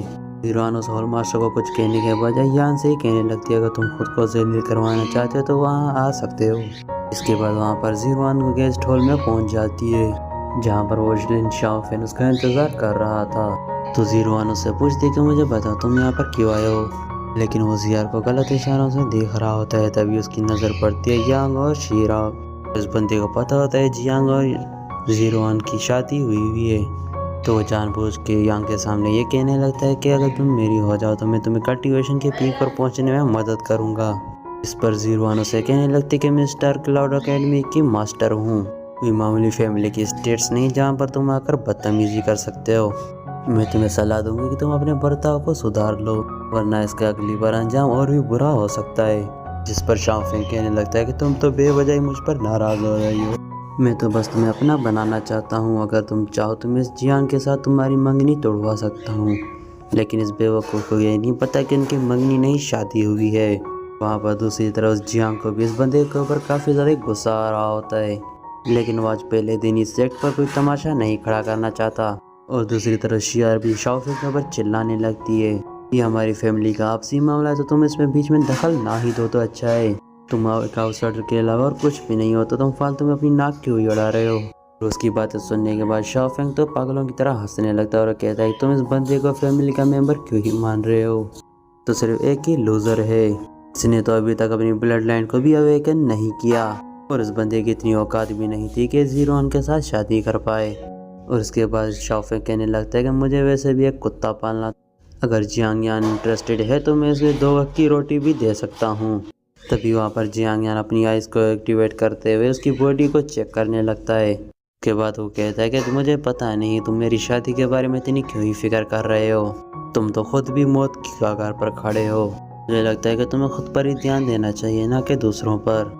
01 उस हॉल मास्टर को कुछ कहने के बजाय यान से ही कहने लगती है अगर तुम खुद को जलील करवाना चाहते हो तो वहाँ आ सकते हो। इसके बाद वहाँ पर 01 गेस्ट हॉल में पहुँच जाती है, जहाँ पर वो लिन शाओफेन उसका इंतज़ार कर रहा था। तो 01 उससे पूछती कि मुझे बता तुम यहाँ पर क्यों आए हो, लेकिन वो जियार को गलत इशारों से देख रहा होता है। तभी उसकी नज़र पड़ती है यांग और शीरा। इस बंदे को पता होता है जियांग और 01 की शादी हुई है, तो वो जानबूझ के यांग के सामने ये कहने लगता है कि अगर तुम मेरी हो जाओ तो मैं तुम्हें कल्टीवेशन के पीक पर पहुंचने में मदद करूंगा। इस पर 01 उसे कहने लगती कि मैं स्टार क्लाउड एकेडमी की मास्टर हूँ, कोई मामूली फैमिली की स्टेट्स नहीं जहाँ पर तुम आकर बदतमीजी कर सकते हो। मैं तुम्हें सलाह दूंगी कि तुम अपने बर्ताव को सुधार लो, वरना इसका अगली बार अंजाम और भी बुरा हो सकता है। जिस पर शाओफेंग कहने लगता है कि तुम तो बेवजह मुझ पर नाराज़ हो रही हो, मैं तो बस तुम्हें अपना बनाना चाहता हूँ। अगर तुम चाहो तो मैं इस जियांग के साथ तुम्हारी मंगनी तोड़वा सकता हूँ। लेकिन इस बेवकूफ़ को ये नहीं पता कि इनकी मंगनी नहीं शादी हुई है। वहाँ पर दूसरी तरफ जियांग को भी इस बंदे के ऊपर काफ़ी ज़्यादा गुस्सा आ रहा होता है, लेकिन वो आज पहले दिन इस सेट पर कोई तमाशा नहीं खड़ा करना चाहता। और दूसरी तरफ शियार भी शाओफेंग के ऊपर चिल्लाने लगती है ये हमारी फैमिली का आपसी मामला है, तो तुम इसमें बीच में दखल ना ही दो तो अच्छा है। तुम एक आउटसाइडर के अलावा और कुछ भी नहीं हो, तो तुम फालतू में अपनी नाक क्यों ही उड़ा रहे हो। और उसकी बातें सुनने के बाद शाओफेंग तो पागलों की तरह हंसने लगता है और कहता है तुम इस बंदे को फैमिली का मेंबर क्यों ही मान रहे हो, तो सिर्फ एक ही लूजर है, इसने तो अभी तक अपनी ब्लड लाइन को भी अवेकन नहीं किया। और इस बंदे की इतनी औकात भी नहीं थी कि 01 के साथ शादी कर पाए। और उसके बाद शाओफेंग कहने लगता है कि मुझे वैसे भी एक कुत्ता पालना, अगर जियांग यान इंटरेस्टेड है तो मैं इसे 2 वक्त की रोटी भी दे सकता हूँ। तभी वहाँ पर जियांग यान अपनी आइज़ को एक्टिवेट करते हुए उसकी बॉडी को चेक करने लगता है। उसके बाद वो कहता है कि मुझे पता नहीं तुम मेरी शादी के बारे में इतनी क्यों ही फिक्र कर रहे हो, तुम तो खुद भी मौत की कगार पर खड़े हो। मुझे लगता है कि तुम्हें खुद पर ही ध्यान देना चाहिए ना कि दूसरों पर।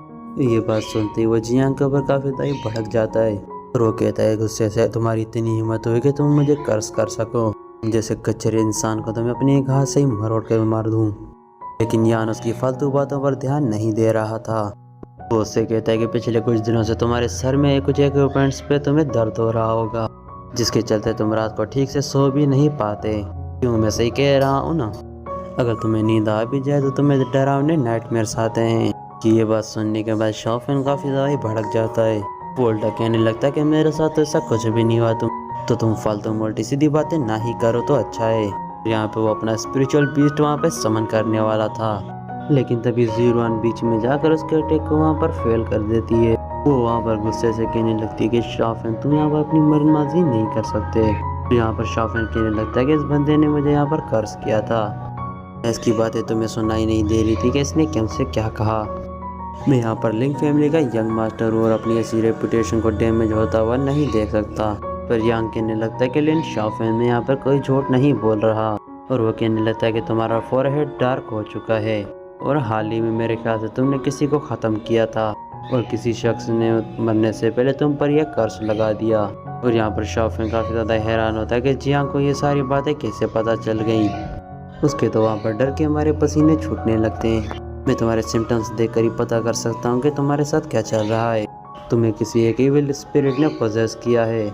ये बात सुनते ही वो जियांग के ऊपर काफ़ी ज़्यादा भड़क जाता है और वो कहता है गुस्से से तुम्हारी इतनी हिम्मत हुई कि तुम मुझे कर्ज कर सको, जैसे कच्चे इंसान को तो मैं अपनी एक हाथ से ही मरोड़ कर मार दूँ। लेकिन यान उसकी फालतू बातों पर ध्यान नहीं दे रहा था। वो उससे कहता है कि पिछले कुछ दिनों से तुम्हारे सर में कुछ इक्विपमेंट्स पे तुम्हें दर्द हो रहा होगा, जिसके चलते तुम रात को ठीक से सो भी नहीं पाते। क्यों, मैं सही कह रहा हूँ ना? अगर तुम्हें नींद आ भी जाए तो तुम्हें डरावने नाइटमेयर्स आते हैं। कि ये बात सुनने के बाद शॉफिन काफ़ी ज़्यादा ही भड़क जाता है। वो उल्टा कहने लगता है कि मेरे साथ तो ऐसा कुछ भी नहीं हुआ, तुम फालतू मोल्टी सीधी बातें ना ही करो तो अच्छा है। यहाँ पे वो अपना स्पिरिचुअल बीस्ट वहाँ पे समन करने वाला था, लेकिन तभी ज़ीरो बीच में जाकर उसके अटैक को वहाँ पर फेल कर देती है। वो वहाँ पर गुस्से से कहने लगती है कि शॉफिन, तुम यहाँ पर अपनी मर्दमाजी नहीं कर सकते। यहाँ पर शॉफिन कहने लगता है कि इस बंदे ने मुझे यहाँ पर कर्ज किया था। इसकी बातें तुम्हें सुनाई नहीं दे रही थी कि इसने हमसे क्या कहा? मैं यहाँ पर लिंक फैमिली का यंग मास्टर हूँ और अपनी ऐसी रेपुटेशन को डैमेज होता हुआ नहीं देख सकता। पर यांग कहने लगता है कि लिन शॉफिन, में यहाँ पर कोई झूठ नहीं बोल रहा। और वो कहने लगता है कि तुम्हारा फोरहेड डार्क हो चुका है और हाल ही में मेरे ख्याल से तुमने किसी को ख़त्म किया था और किसी शख्स ने मरने से पहले तुम पर यह कर्ज लगा दिया। और यहाँ पर शॉफिन काफ़ी ज़्यादा हैरान होता है कि जियांग को ये सारी बातें कैसे पता चल गई। उसके तो वहाँ पर डर के हमारे पसीने छूटने लगते हैं। मैं तुम्हारे सिम्टम्स देखकर ही पता कर सकता हूँ कि तुम्हारे साथ क्या चल रहा है। तुम्हें किसी एक इविल स्पिरिट ने पोजेस किया है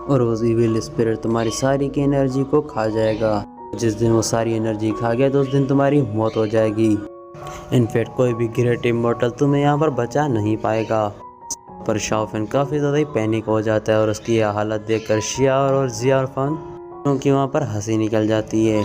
और उस इविल स्पिरिट तुम्हारी सारी की एनर्जी को खा जाएगा। जिस दिन वो सारी एनर्जी खा गया तो उस दिन तुम्हारी मौत हो जाएगी। इनफैक्ट कोई भी ग्रेट इमॉर्टल तुम्हें यहाँ पर बचा नहीं पाएगा। पर शॉफिन काफ़ी ज़्यादा ही पैनिक हो जाता है और उसकी यह हालत देखकर शिया और जिया इरफान क्योंकि वहाँ पर हंसी निकल जाती है।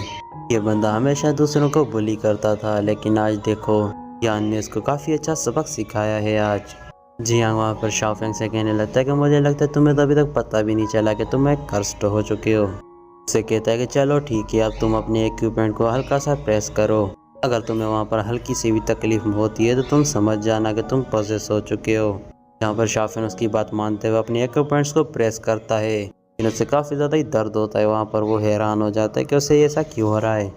ये बंदा हमेशा दूसरों को बुली करता था, लेकिन आज देखो यान ने इसको काफ़ी अच्छा सबक सिखाया है आज। जी हाँ, वहाँ पर शॉफिंग से कहने लगता है कि मुझे लगता है तुम्हें तो अभी तक पता भी नहीं चला कि तुम एक कर्स्ड हो चुके हो। उससे कहता है कि चलो ठीक है, अब तुम अपने इक्विपमेंट को हल्का सा प्रेस करो। अगर तुम्हें वहाँ पर हल्की सी भी तकलीफ होती है तो तुम समझ जाना कि तुम पोजेस हो चुके हो। यहाँ पर शॉफिन उसकी बात मानते हुए अपने इक्विपमेंट्स को प्रेस करता है, लेकिन उससे काफ़ी ज़्यादा ही दर्द होता है। वहाँ पर वो हैरान हो जाता है कि उसे ऐसा क्यों हो रहा है।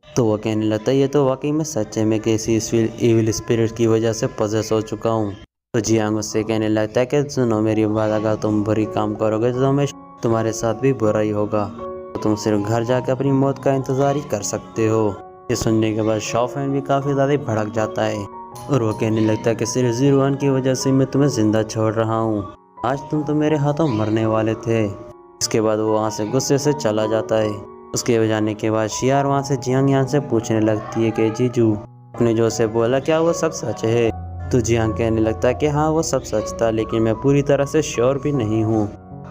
तो वो कहने लगता है ये तो वाकई में सच है, मैं किसी इविल स्पिरिट की वजह से पोजेस हो चुका हूँ। तो जियांग उससे कहने लगता है कि सुनो मेरी बात, अगर तुम बुरी काम करोगे तो तुम्हारे साथ भी बुरा ही होगा। तो तुम सिर्फ घर जाकर अपनी मौत का इंतज़ार ही कर सकते हो। ये सुनने के बाद शॉफिन भी काफ़ी ज़्यादा भड़क जाता है और वो कहने लगता है कि सिर्फ ज़ीरो की वजह से मैं तुम्हें ज़िंदा छोड़ रहा हूँ। आज तुम तो मेरे हाथों मरने वाले थे। इसके बाद वो वहाँ से गुस्से से चला जाता है। उसके जाने के बाद शियार वहाँ से जियांग यान से पूछने लगती है कि जीजू, आपने जो से बोला क्या वो सब सच है? तो जियांग कहने लगता है कि हाँ वो सब सच था, लेकिन मैं पूरी तरह से श्योर भी नहीं हूँ।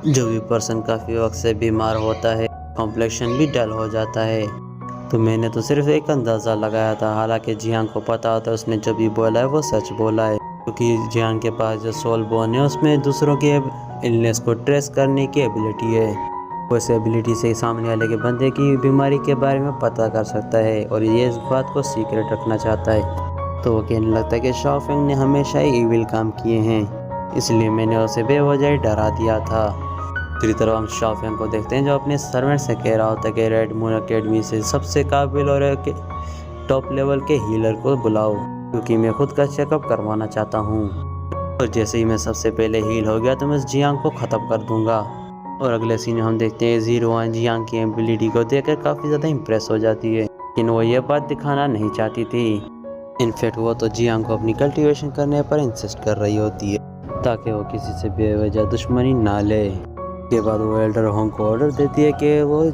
जो भी पर्सन काफ़ी वक्त से बीमार होता है कॉम्प्लेक्शन भी डल हो जाता है। तो मैंने तो सिर्फ एक अंदाज़ा लगाया था, हालांकि जियांग को पता होता है उसने जो भी बोला है वो सच बोला है, क्योंकि जियांग के पास जो सोल बोन है उसमें दूसरों के इलनेस को ट्रेस करने की एबिलिटी है। वो इस एबिलिटी से सामने वाले के बंदे की बीमारी के बारे में पता कर सकता है और ये इस बात को सीक्रेट रखना चाहता है। तो वो कहने लगता है कि शॉफिंग ने हमेशा ही इविल काम किए हैं, इसलिए मैंने उसे बेवजह डरा दिया था। दूसरी तरफ हम शॉफिंग को देखते हैं जो अपने सर्वेंट से कह रहा होता है कि रेड मून अकेडमी से सबसे काबिल और टॉप लेवल के हीलर को बुलाओ, क्योंकि मैं खुद का चेकअप करवाना चाहता हूँ। और जैसे ही मैं सबसे पहले हील हो गया तो मैं इस जियांग को ख़त्म कर दूंगा। और अगले सीन में हम देखते हैं ज़ीरो जियांग की एबिलिटी को देखकर काफ़ी ज़्यादा इम्प्रेस हो जाती है, लेकिन वो ये बात दिखाना नहीं चाहती थी। इनफैक्ट वो तो जियांग को अपनी कल्टीवेशन करने पर इंसिस्ट कर रही होती है ताकि वो किसी से बेवजह दुश्मनी ना ले। के बाद वो एल्डर होंग को ऑर्डर देती है कि वो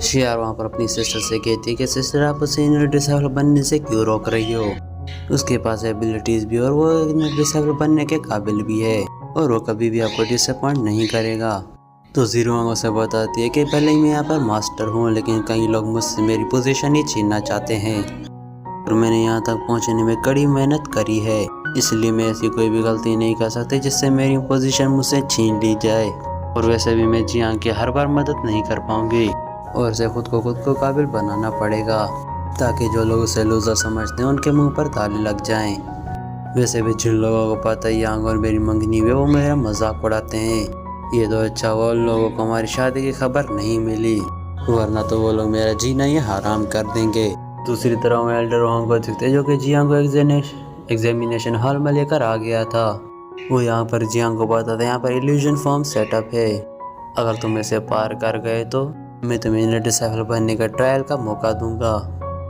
शियार वहाँ पर अपनी सिस्टर से कहती है कि सिस्टर आप उसे डिसेबल बनने से क्यों रोक रही हो, उसके पास एबिलिटीज़ भी और वो डिसेबल बनने के काबिल भी है और वो कभी भी आपको डिसअपॉइंट नहीं करेगा। तो ज़ीरो उसे बताती है कि पहले ही मैं यहाँ पर मास्टर हूँ, लेकिन कई लोग मुझसे मेरी पोजीशन ही छीनना चाहते हैं और मैंने यहाँ तक पहुँचने में कड़ी मेहनत करी है, इसलिए मैं ऐसी कोई भी गलती नहीं कर सकती जिससे मेरी पोजीशन मुझसे छीन ली जाए। और वैसे भी मैं जियांग की हर बार मदद नहीं कर पाऊंगी और उसे खुद को काबिल बनाना पड़ेगा ताकि जो लोग उसे लूज़र समझते हैं उनके मुंह पर ताले लग जाएं। वैसे भी जिन लोगों को पता है यांग और मेरी मंगनी हुई वो मेरा मजाक उड़ाते हैं। ये तो अच्छा हुआ उन लोगों को हमारी शादी की खबर नहीं मिली, वरना तो वो लोग मेरा जीना ही हराम कर देंगे। दूसरी तरफ वो एल्डर वांग को दिखते जो कि जियांग को एग्जामिनेशन हॉल में लेकर आ गया था। वो यहाँ पर जियांग को बताता था यहाँ पर इल्यूजन फॉर्म सेटअप है, अगर तुम इसे पार कर गए तो मैं तुम्हें डिसेबल बनने का ट्रायल का मौका दूंगा।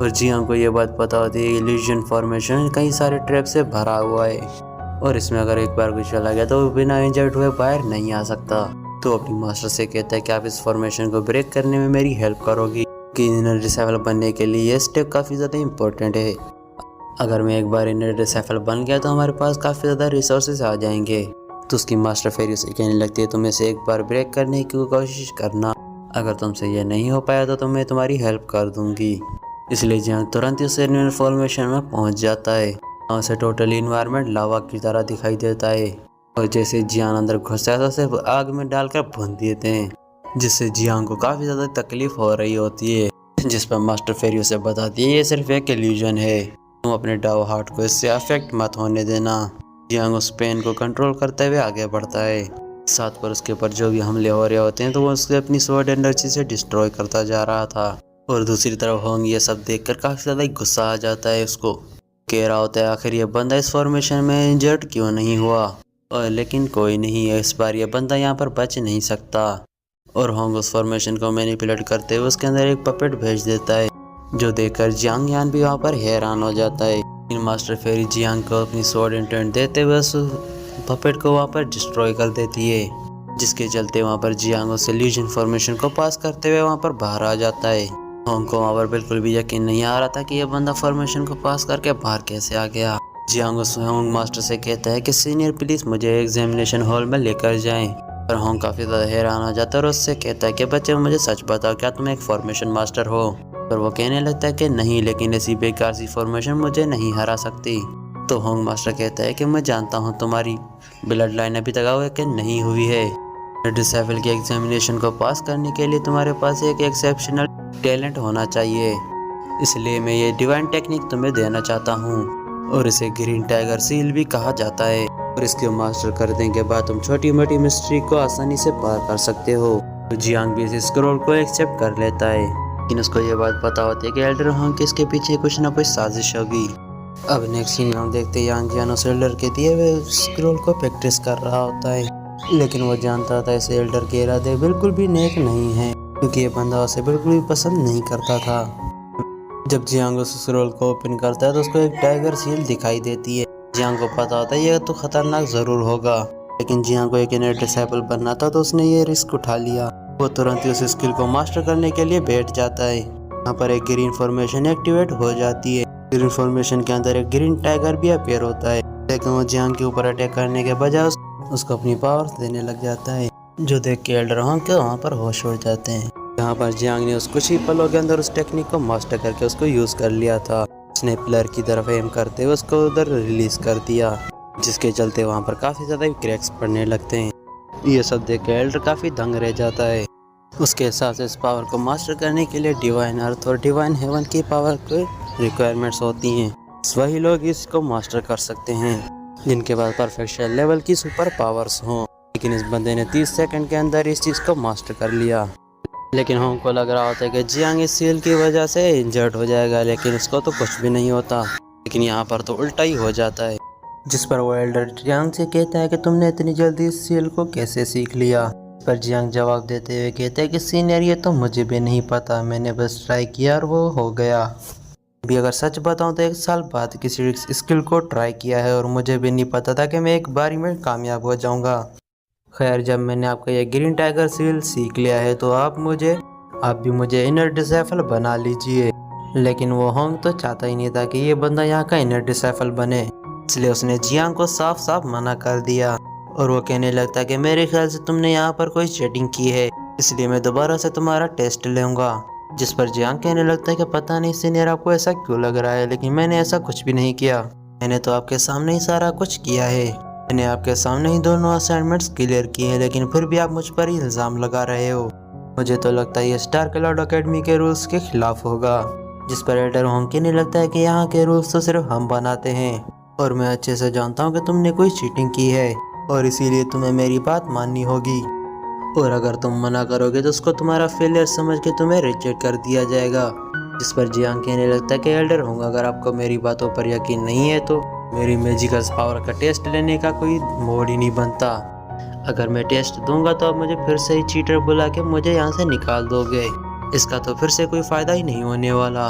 और जियांग को ये बात पता होती है इल्यूजन फॉर्मेशन कई सारे ट्रैप से भरा हुआ है और इसमें अगर एक बार कुछ चला गया तो वो बिना इंजर्ड हुए बाहर नहीं आ सकता। तो अपनी मास्टर से कहता है कि आप इस फॉर्मेशन को ब्रेक करने में मेरी हेल्प करोगी कि इनर डिसेबल बनने के लिए ये स्टेप काफ़ी ज़्यादा इम्पोर्टेंट है। अगर मैं एक बार इनर डिसेबल बन गया तो हमारे पास काफ़ी ज़्यादा रिसोर्सेज आ जाएंगे। तो उसकी मास्टर फिर उसे कहने लगती है तुम इसे एक बार ब्रेक करने की कोशिश करना, अगर तुमसे ये नहीं हो पाया तो मैं तुम्हारी हेल्प कर दूंगी। इसलिए जियांग तुरंत ही उस इनर फॉर्मेशन में पहुंच जाता है। वहाँ से टोटली इन्वायरमेंट लावा की तरह दिखाई देता है और जैसे जियांग अंदर घुसता है तो उसे आग में डालकर भून देते हैं, जिससे जियांग को काफ़ी ज़्यादा तकलीफ हो रही होती है। जिस पर मास्टर फेरी उसे बताती है ये सिर्फ एक इल्यूजन है, तुम अपने डाउ हार्ट को इससे अफेक्ट मत होने देना। जियांग उस पेन को कंट्रोल करते हुए आगे बढ़ता है, साथ पर उसके ऊपर जो भी हमले हो रहे होते हैं तो वो उसके अपनी स्वॉर्ड एनर्जी से डिस्ट्रॉय करता जा रहा था। और दूसरी तरफ होंग ये सब देखकर काफ़ी ज़्यादा गुस्सा आ जाता है, उसको कह रहा होता है आखिर ये बंदा इस फॉर्मेशन में इंजर्ड क्यों नहीं हुआ, और लेकिन कोई नहीं है, इस बार ये बंदा यहाँ पर बच नहीं सकता। और होंग उस फॉर्मेशन को मैनिपुलेट करते हुए उसके अंदर एक पपेट भेज देता है, जो देखकर जियांग यान भी वहाँ पर हैरान हो जाता है। इन मास्टर फेरी जियांग को अपनी स्वॉर्ड इंटेंट देते हुए उस पपेट को वहाँ पर डिस्ट्रॉय कर देती है, जिसके चलते वहाँ पर जियांग उस इल्यूजन फॉर्मेशन को पास करते हुए वहाँ पर बाहर आ जाता है। होंग को वहाँ पर बिल्कुल भी यकीन नहीं आ रहा था कि यह बंदा फॉर्मेशन को पास करके बाहर कैसे आ गया। जियांग उस होंग मास्टर से कहता है कि सीनियर प्लीज मुझे एग्जामिनेशन हॉल में लेकर जाएं। और होंग काफ़ी ज़्यादा हैरान हो जाता है और उससे कहता है कि बच्चे मुझे सच बताओ क्या तुम एक फॉर्मेशन मास्टर हो। और वो कहने लगता है कि नहीं, लेकिन ऐसी बेकार सी फॉर्मेशन मुझे नहीं हरा सकती। तो होंग मास्टर कहता है कि मैं जानता हूँ तुम्हारी ब्लड लाइन अभी तक आगे कि नहीं हुई है। डिसेबल के एग्जामिनेशन को पास करने के लिए तुम्हारे पास एक एक्सेप्शनल टैलेंट होना चाहिए, इसलिए मैं ये डिवाइन टेक्निक तुम्हें देना चाहता हूँ और इसे ग्रीन टाइगर सील भी कहा जाता है। और इसके मास्टर करने के बाद तुम छोटी मोटी मिस्ट्री को आसानी से पार कर सकते हो। तो जियांग भी इस स्क्रॉल को एक्सेप्ट कर लेता है, लेकिन उसको ये बात पता होती है कि एल्डर होंग के इसके पीछे कुछ ना कुछ साजिश होगी। अब नेक्स्ट सीन हम देखते हैं यांग जियान उस एल्डर के दिए हुए स्क्रॉल को प्रैक्टिस कर रहा होता है, लेकिन वो जानता था इस एल्डर के इरादे बिल्कुल भी नेक नहीं है, क्योंकि ये बंदा उसे बिल्कुल भी पसंद नहीं करता था। जब जियांग उस स्क्रॉल को ओपन करता है तो उसको एक टाइगर सील दिखाई देती है। जियांग को पता होता है ये तो खतरनाक जरूर होगा, लेकिन जियांग को एक इनर डिसेबल बनना था तो उसने ये रिस्क उठा लिया। वो तुरंत ही उस स्किल को मास्टर करने के लिए बैठ जाता है। यहाँ पर एक ग्रीन फॉर्मेशन एक्टिवेट हो जाती है। ग्रीन फॉर्मेशन के अंदर एक ग्रीन टाइगर भी अपीयर होता है, लेकिन वो जियांग के ऊपर अटैक करने के बजाय उसको अपनी पावर्स देने लग जाता है, जो देख के एल्डर होंग के वहाँ पर होश उड़ जाते हैं। यहाँ पर जियांग ने उस कुछ ही पलों के अंदर उस टेक्निक को मास्टर करके उसको यूज कर लिया था। उसने पिलर की तरफ एम करते हुए उसको उधर रिलीज कर दिया, जिसके चलते वहाँ पर काफी ज्यादा क्रैक्स पड़ने लगते हैं। ये सब देख के एल्डर काफी दंग रह जाता है। उसके हिसाब से इस पावर को मास्टर करने के लिए डिवाइन अर्थ और डिवाइन हेवन की पावर की रिक्वायरमेंट्स होती हैं। वही लोग इसको मास्टर कर सकते हैं जिनके पास परफेक्शन लेवल की सुपर पावर्स हों, लेकिन इस बंदे ने 30 सेकंड के अंदर इस चीज़ को मास्टर कर लिया। लेकिन होंग को लग रहा होता है कि जियांग इस सील की वजह से इंजर्ड हो जाएगा, लेकिन उसको तो कुछ भी नहीं होता। लेकिन यहाँ पर तो उल्टा ही हो जाता है, जिस पर वो एल्डर जियांग से कहता है कि तुमने इतनी जल्दी इस सील को कैसे सीख लिया। पर जियांग जवाब देते हुए कहते हैं कि सीनियर ये तो मुझे भी नहीं पता, मैंने बस ट्राई किया और वो हो गया। भी अगर सच बताऊं तो 1 साल बाद किसी स्किल को ट्राई किया है और मुझे भी नहीं पता था कि मैं एक बारी में कामयाब हो जाऊंगा। खैर, जब मैंने आपका ये ग्रीन टाइगर सील सीख लिया है तो आप मुझे आप भी मुझे इनर डिसेबल बना लीजिए। लेकिन वो होंग तो चाहता ही नहीं था कि ये बंदा यहाँ का इनर डिसेबल बने, इसलिए उसने जियांग को साफ साफ मना कर दिया। और वो कहने लगता कि मेरे ख्याल से तुमने यहाँ पर कोई चीटिंग की है, इसलिए मैं दोबारा से तुम्हारा टेस्ट लूँगा। जिस पर जियांग कहने लगता है कि पता नहीं सीनियर आपको ऐसा क्यों लग रहा है, लेकिन मैंने ऐसा कुछ भी नहीं किया। मैंने तो आपके सामने ही सारा कुछ किया है। मैंने आपके सामने ही दोनों असाइनमेंट्स क्लियर किए हैं, लेकिन फिर भी आप मुझ पर ही इल्ज़ाम लगा रहे हो। मुझे तो लगता है ये स्टार क्लाउड एकेडमी के रूल्स के खिलाफ होगा। जिस पर एल्डर होंग कहने लगता है कि यहाँ के रूल्स तो सिर्फ हम बनाते हैं, और मैं अच्छे से जानता हूँ कि तुमने कोई चीटिंग की है, और इसीलिए तुम्हें मेरी बात माननी होगी। और अगर तुम मना करोगे तो उसको तुम्हारा फेलियर समझ के तुम्हें रिजेक्ट कर दिया जाएगा। जिस पर जियांग कहने लगता है कि एल्डर होंगे, अगर आपको मेरी बातों पर यकीन नहीं है तो मेरी मैजिकल पावर का टेस्ट लेने का कोई मोड ही नहीं बनता। अगर मैं टेस्ट दूंगा तो आप मुझे फिर से ही चीटर बुला के मुझे यहाँ से निकाल दोगे। इसका तो फिर से कोई फायदा ही नहीं होने वाला।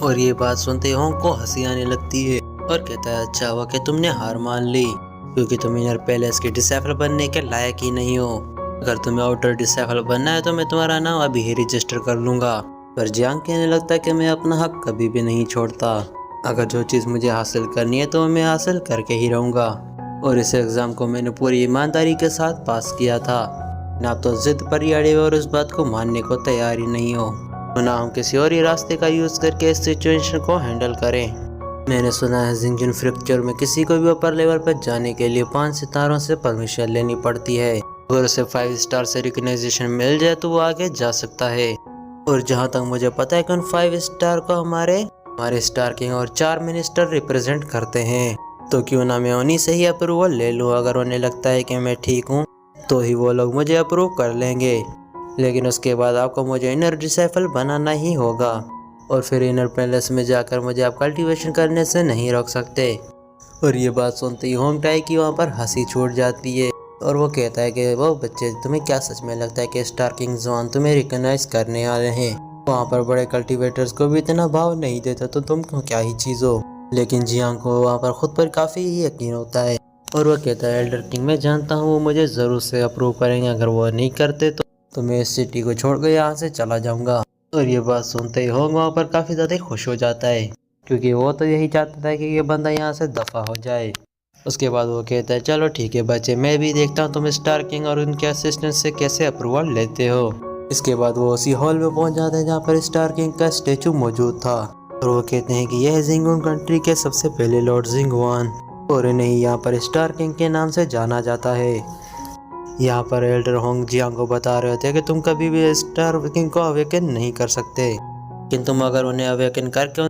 और ये बात सुनते होंग को हंसी आने लगती है और कहता है अच्छा हुआ कि तुमने हार मान ली, क्योंकि तुम इनर पैलेस के डिसेबल बनने के लायक ही नहीं हो। अगर तुम्हें आउटर डिसेबल बनना है तो मैं तुम्हारा नाम अभी ही रजिस्टर कर लूँगा। पर जियांग कहने लगता है कि मैं अपना हक कभी भी नहीं छोड़ता। अगर जो चीज़ मुझे हासिल करनी है तो मैं हासिल करके ही रहूँगा। और इस एग्ज़ाम को मैंने पूरी ईमानदारी के साथ पास किया था। ना आप तो जिद पर ही अड़े और उस बात को मानने को तैयार ही नहीं हो, तो ना हम किसी और ही रास्ते का यूज़ करके इस सिचुएशन को हैंडल करें। मैंने सुना है जिंगजिन फ्रैक्चर में किसी को भी ऊपर लेवल पर जाने के लिए 5 सितारों से परमिशन लेनी पड़ती है। अगर उसे 5 स्टार से रिकग्नाइजेशन मिल जाए तो वो आगे जा सकता है। और जहाँ तक मुझे पता है कि उन 5 स्टार को हमारे स्टार किंग और 4 मिनिस्टर रिप्रेजेंट करते हैं, तो क्यों ना मैं उन्हीं से ही अप्रूवल ले लूँ। अगर उन्हें लगता है कि मैं ठीक हूँ तो ही वो लोग मुझे अप्रूव कर लेंगे। लेकिन उसके बाद आपको मुझे इनर डिसेबल बनाना ही होगा, और फिर इनर पैलेस में जाकर मुझे आप कल्टीवेशन करने से नहीं रोक सकते। और ये बात सुनते ही होंग टाई की वहाँ पर हंसी छूट जाती है, और वो कहता है कि वो बच्चे तुम्हें क्या सच में लगता है कि स्टार किंग जॉन तुम्हें रिकॉग्नाइज करने आ रहे हैं? वहाँ पर बड़े कल्टीवेटर्स को भी इतना भाव नहीं देता तो तुम क्यों क्या ही चीज़ हो। लेकिन जियांग को वहाँ पर खुद पर काफ़ी ही यकीन होता है, और वो कहता है एल्डर किंग मैं जानता हूँ वो मुझे ज़रूर से अप्रूव करेंगे। अगर वो नहीं करते तो मैं इस सिटी को छोड़कर यहाँ से चला जाऊँगा। और ये बात सुनते ही होंग वहाँ पर काफ़ी ज़्यादा खुश हो जाता है, क्योंकि वो तो यही चाहता था कि ये बंदा यहाँ से दफ़ा हो जाए। उसके बाद वो कहता है चलो ठीक है बच्चे, मैं भी देखता हूँ तुम स्टार किंग और उनके असिस्टेंट से कैसे अप्रूवल लेते हो। इसके बाद वो उसी हॉल में पहुंच जाते हैं जहाँ पर स्टार किंग का स्टेचू मौजूद था, और वो कहते हैं कि यह जिंगून कंट्री के सबसे पहले लॉर्ड जिंगवान, और इन्हें यहाँ पर स्टार किंग के नाम से जाना जाता है। यहाँ पर एल्डर होंग जियांग को बता रहे थे कि तुम कभी भी स्टार किंग को अवेकन नहीं कर सकते, लेकिन तुम अगर उन्हें अवेकन करके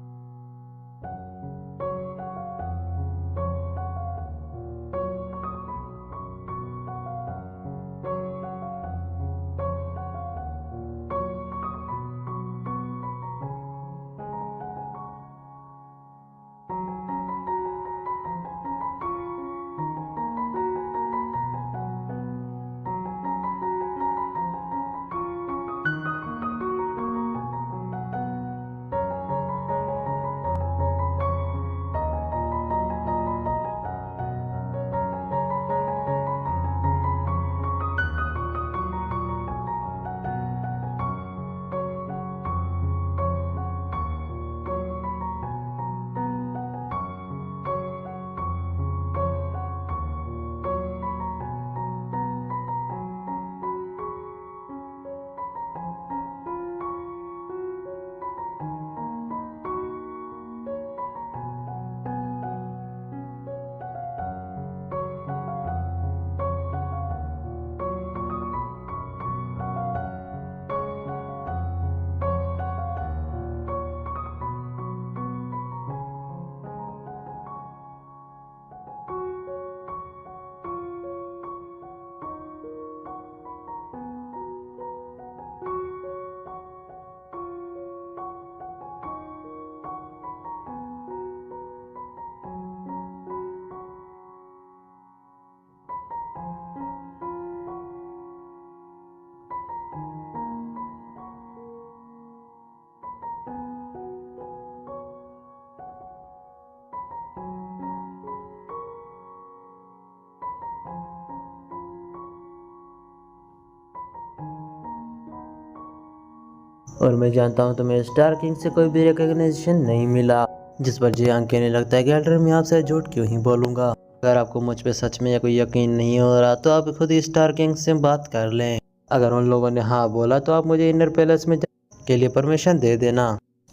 और मैं जानता हूँ तुम्हें स्टार किंग से कोई भी रिकॉग्निशन नहीं मिला। जिस पर जियांग कहने लगता है कि एल्डर मैं आपसे झूठ क्यों ही बोलूँगा। अगर आपको मुझ पे सच में या कोई यकीन नहीं हो रहा तो आप खुद ही स्टार किंग से बात कर लें। अगर उन लोगों ने हाँ बोला तो आप मुझे इनर पैलेस में जाने के लिए परमिशन दे देना।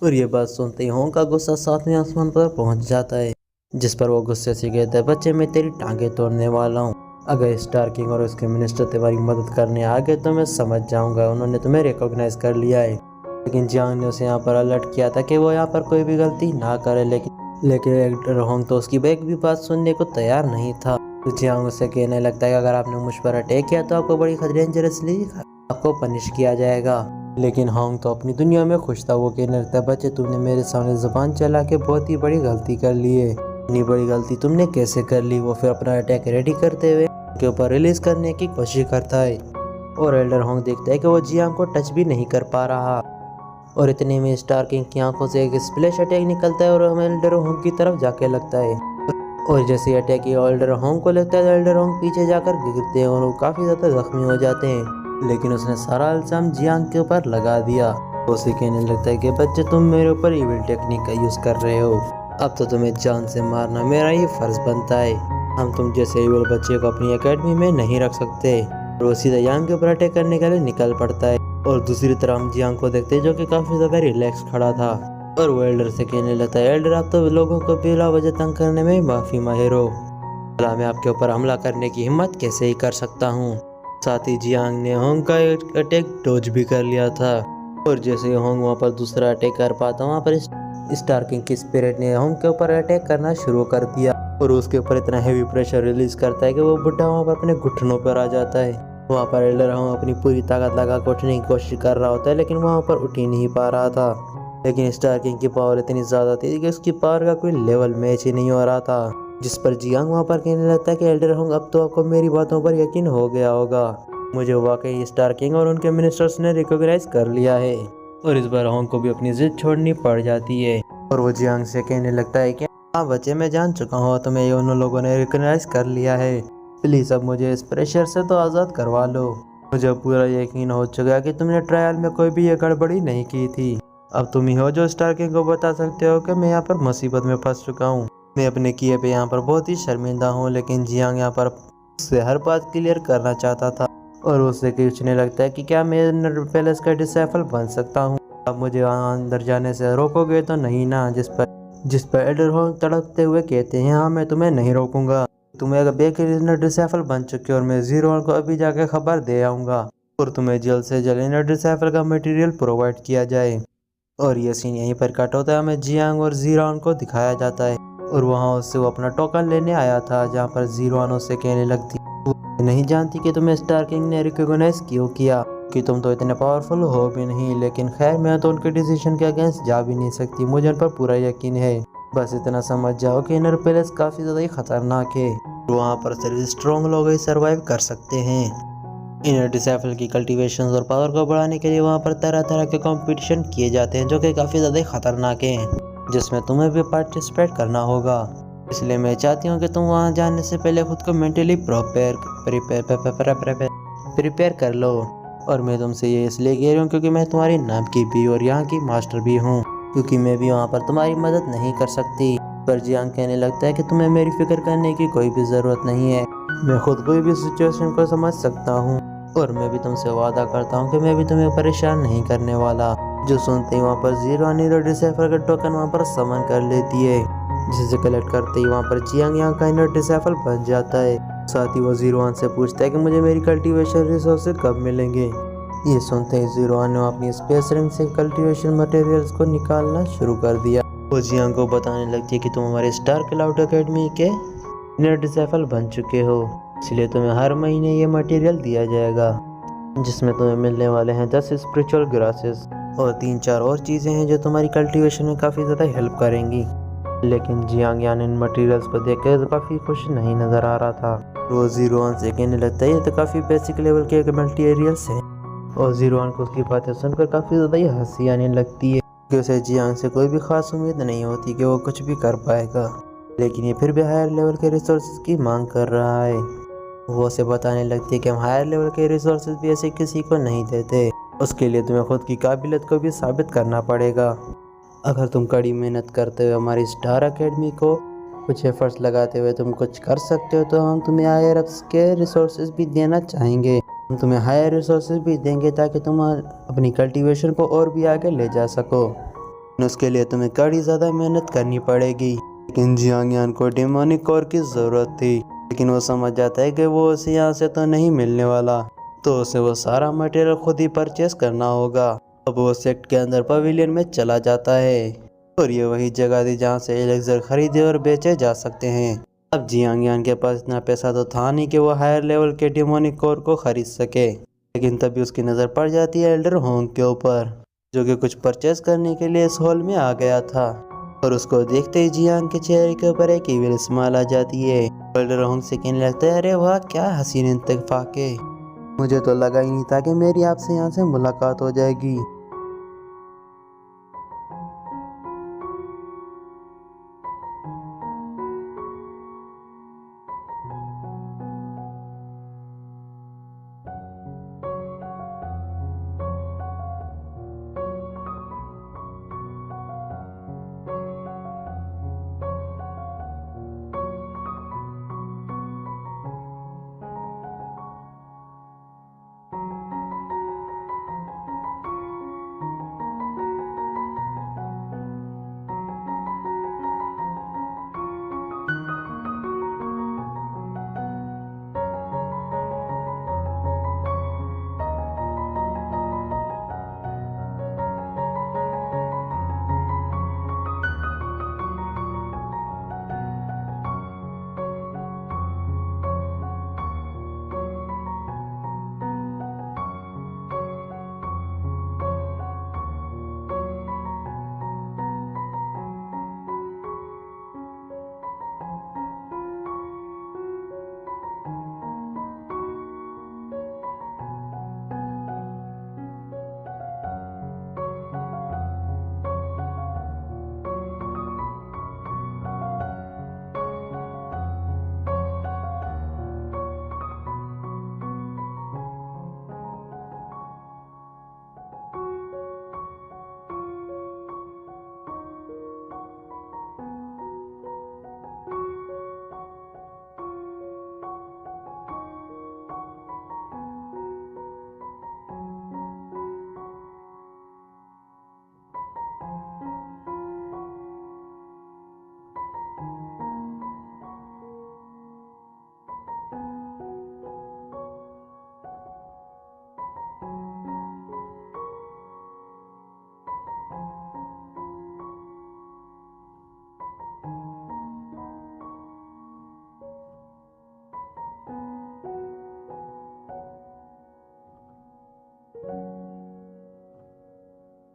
और ये बात सुनते ही होंग का गुस्सा सातवें आसमान पर पहुंच जाता है, जिस पर वो गुस्से से कहता है बच्चे मैं तेरी टांगे तोड़ने वाला हूँ। अगर स्टार किंग और उसके मिनिस्टर तुम्हारी मदद करने आ गए तो मैं समझ जाऊंगा उन्होंने तुम्हें रिकॉग्नाइज कर लिया है। लेकिन जियांग ने उसे यहाँ पर अलर्ट किया था कि वो यहाँ पर कोई भी गलती ना करे, लेकिन एल्डर होंग तो उसकी एक भी बात सुनने को तैयार नहीं था। तो जियांग उसे कहने लगता है कि अगर आपने मुझ पर अटैक किया तो आपको बड़ी डेंजरसली आपको पनिश किया जाएगा। लेकिन होंग तो अपनी दुनिया में खुश था। वो कहने लगता है बच्चे तुमने मेरे सामने जुबान चला के बहुत ही बड़ी गलती कर ली है। इतनी बड़ी गलती तुमने कैसे कर ली। वो फिर अपना अटैक रेडी करते हुए के ऊपर रिलीज करने की कोशिश करता है और एल्डर होंग देखता है कि वो जियांग को टच भी नहीं कर पा रहा। और इतने में स्टार किंग की आंखों से एक स्प्लैश अटैक निकलता है और हमें एल्डर होंग की तरफ जाके लगता है। और जैसे अटैक एल्डर होंग को लगता है तो एल्डर होंग पीछे जाकर गिरते हैं और वो काफी ज्यादा जख्मी हो जाते हैं। लेकिन उसने सारा इल्जाम जियांग के ऊपर लगा दिया। उसे कहने लगता है कि बच्चे तुम मेरे ऊपर इविल टेक्निक का यूज कर रहे हो। अब तो तुम्हें जान से मारना मेरा ही फर्ज बनता है। हम तुम जैसे इविल बच्चे को अपनी एकेडमी में नहीं रख सकते। और वो सीधा जियांग के ऊपर अटैक करने के लिए निकल पड़ता है। और दूसरी तरफ हम जियांग को देखते हैं जो कि काफी ज्यादा रिलैक्स खड़ा था और वो एल्डर से कहने लगता है एल्डर आप तो लोगों को बिला वजह तंग करने में माफी माहिर हो। भला मैं आपके ऊपर हमला करने की हिम्मत कैसे ही कर सकता हूँ। साथ ही जियांग ने होंग का अटैक डॉज भी कर लिया था। और जैसे होंग वहाँ पर दूसरा अटैक कर पाता वहाँ पर स्टार किंग की स्पिरिट ने होंग के ऊपर अटैक करना शुरू कर दिया और उसके ऊपर इतना हैवी प्रेशर रिलीज करता है कि वो बुढ़ा वहाँ पर अपने घुटनों पर आ जाता है। वहाँ पर एल्डर होंग अपनी पूरी ताकत लगा कर उठने की कोशिश कर रहा होता है लेकिन वहाँ पर उठ ही नहीं पा रहा था। लेकिन स्टार किंग की पावर इतनी ज्यादा थी कि उसकी पावर का कोई लेवल मैच ही नहीं हो रहा था। जिस पर जियांग वहाँ पर कहने लगता है कि एल्डर होंग अब तो आपको मेरी बातों पर यकीन हो गया होगा। मुझे वाकई स्टार किंग और उनके मिनिस्टर्स ने रिकॉग्नाइज कर लिया है। और इस बार होंग को भी अपनी जिद छोड़नी पड़ जाती है और वो जियांग से कहने लगता है कि हाँ बच्चे मैं जान चुका हूँ तुम्हें उन लोगों ने रिकॉग्नाइज कर लिया है। प्लीज अब मुझे इस प्रेशर से तो आज़ाद करवा लो। मुझे पूरा यकीन हो चुका कि तुमने ट्रायल में कोई भी ये गड़बड़ी नहीं की थी। अब तुम ही हो जो स्टार किंग को बता सकते हो कि मैं यहाँ पर मुसीबत में फंस चुका हूँ। मैं अपने किए पे यहाँ पर बहुत ही शर्मिंदा हूँ। लेकिन जियांग यहाँ पर उससे हर बात क्लियर करना चाहता था और उससे पूछने लगता है कि क्या मैं इनर पैलेस का डिसाइफल बन सकता हूँ। अब मुझे अंदर जाने से रोकोगे तो नहीं ना। जिस पर एल्डर होंग तड़पते हुए कहते हैं हाँ मैं तुम्हें नहीं रोकूंगा। तुम्हें अगर बेकर डिसाइफल बन चुके और मैं जीरो को अभी जाकर खबर दे आऊँगा और तुम्हें जल्द से जल्द इनर डिसाइफल का मटेरियल प्रोवाइड किया जाए। और ये सीन यहीं पर कट होता है। हमें जियांग और जीरोन को दिखाया जाता है और वहाँ उससे वो अपना टोकन लेने आया था जहाँ पर जीरोन उससे कहने लगती वो नहीं जानती कि तुम्हें स्टार किंग ने रिकॉग्नाइज क्यों किया कि तुम तो इतने पावरफुल हो भी नहीं। लेकिन खैर मैं तो उनके डिसीजन के अगेंस्ट जा भी नहीं सकती। मुझे उन पर पूरा यकीन है। बस इतना समझ जाओ कि इनर पैलेस काफी ज्यादा ही खतरनाक है। वहाँ पर सिर्फ स्ट्रॉन्ग लोग ही सर्वाइव कर सकते हैं। इनर डिसाइफल की कल्टीवेशन और पावर को बढ़ाने के लिए वहाँ पर तरह तरह के कंपटीशन किए जाते हैं जो कि काफ़ी ज़्यादा खतरनाक हैं, जिसमें तुम्हें भी पार्टिसिपेट करना होगा। इसलिए मैं चाहती हूँ कि तुम वहाँ जाने से पहले खुद को मेंटली प्रिपेयर कर लो। और मैं तुमसे ये इसलिए कह रही हूँ क्योंकि मैं तुम्हारी नाम की भी और यहाँ की मास्टर भी हूँ, क्योंकि मैं भी वहाँ पर तुम्हारी मदद नहीं कर सकती। पर जियांग कहने लगता है कि तुम्हें मेरी फिक्र करने की कोई भी ज़रूरत नहीं है। मैं खुद कोई भी सिचुएशन को समझ सकता हूँ और मैं भी तुमसे वादा करता हूँ कि मैं भी तुम्हें परेशान नहीं करने वाला। जो सुनते ही वहाँ पर जीरो नीरो डिसाइफर का टोकन वहाँ पर समन कर लेती है, जिसे कलेक्ट करते ही वहाँ पर जियांग यहाँ का इनर डिसाइफल बन जाता है। साथ ही वो जीरोन से पूछता है कि मुझे मेरी कल्टीवेशन रिसोर्सेज कब मिलेंगे। ये सुनते ही जीरोन ने अपनी स्पेस रिंग से कल्टीवेशन मटेरियल्स को निकालना शुरू कर दिया। वो जियांग को बताने लगती है कि तुम हमारे स्टार क्लाउड एकेडमी के इनर डिसाइफल बन चुके हो, इसलिए तुम्हें हर महीने ये मटेरियल दिया जाएगा जिसमें तुम्हें मिलने वाले हैं 10 स्पिरिचुअल ग्रासेस और 3-4 और चीज़ें हैं जो तुम्हारी कल्टीवेशन में काफ़ी ज़्यादा हेल्प करेंगी। लेकिन जियांग यान इन मटेरियल्स को देखकर तो काफ़ी खुश नहीं नज़र आ रहा था। वो जीरोन से कहने लगता है ये तो काफ़ी बेसिक लेवल के मटेरियल्स हैं और जीरोन को उसकी बातें सुनकर काफ़ी ज़्यादा ही हंसी आने लगती है कि उसे जियांग से कोई भी खास उम्मीद नहीं होती कि वो कुछ भी कर पाएगा। लेकिन ये फिर भी हायर लेवल के रिसोर्सेज की मांग कर रहा है। वो उसे बताने लगती है कि हम हायर लेवल के रिसोर्सेज भी ऐसे किसी को नहीं देते। उसके लिए तुम्हें खुद की काबिलियत को भी साबित करना पड़ेगा। अगर तुम कड़ी मेहनत करते हुए हमारी स्टार एकेडमी को कुछ एफर्ट्स लगाते हुए तुम कुछ कर सकते हो तो हम तुम्हें हायर अप्स के रिसोर्सेज भी देना चाहेंगे। हम तुम्हें हायर रिसोर्सेज भी देंगे ताकि तुम अपनी कल्टीवेशन को और भी आगे ले जा सको। उसके लिए तुम्हें कड़ी ज़्यादा मेहनत करनी पड़ेगी। लेकिन जियांग यान को डेमोनिक कोर की ज़रूरत थी, लेकिन वो समझ जाता है कि वो उसे यहाँ से तो नहीं मिलने वाला, तो उसे वो सारा मटेरियल खुद ही परचेस करना होगा। अब वो सेक्ट के अंदर पवेलियन में चला जाता है और ये वही जगह थी जहाँ से एलेक्सर खरीदे और बेचे जा सकते हैं। अब जियांग यान के पास इतना पैसा तो था नहीं कि वो हायर लेवल के डेमोनिक कोर को खरीद सके, लेकिन तभी उसकी नज़र पड़ जाती है एल्डर होंग के ऊपर, जो कि कुछ परचेस करने के लिए इस हॉल में आ गया था। और उसको देखते ही जियांग के चेहरे के ऊपर एक इविल स्माइल आ जाती है। एल्डर होंग से कहने लगता है, अरे वाह क्या हसीन इत्तेफाक है, मुझे तो लगा ही नहीं था कि मेरी आपसे यहाँ से मुलाकात हो जाएगी।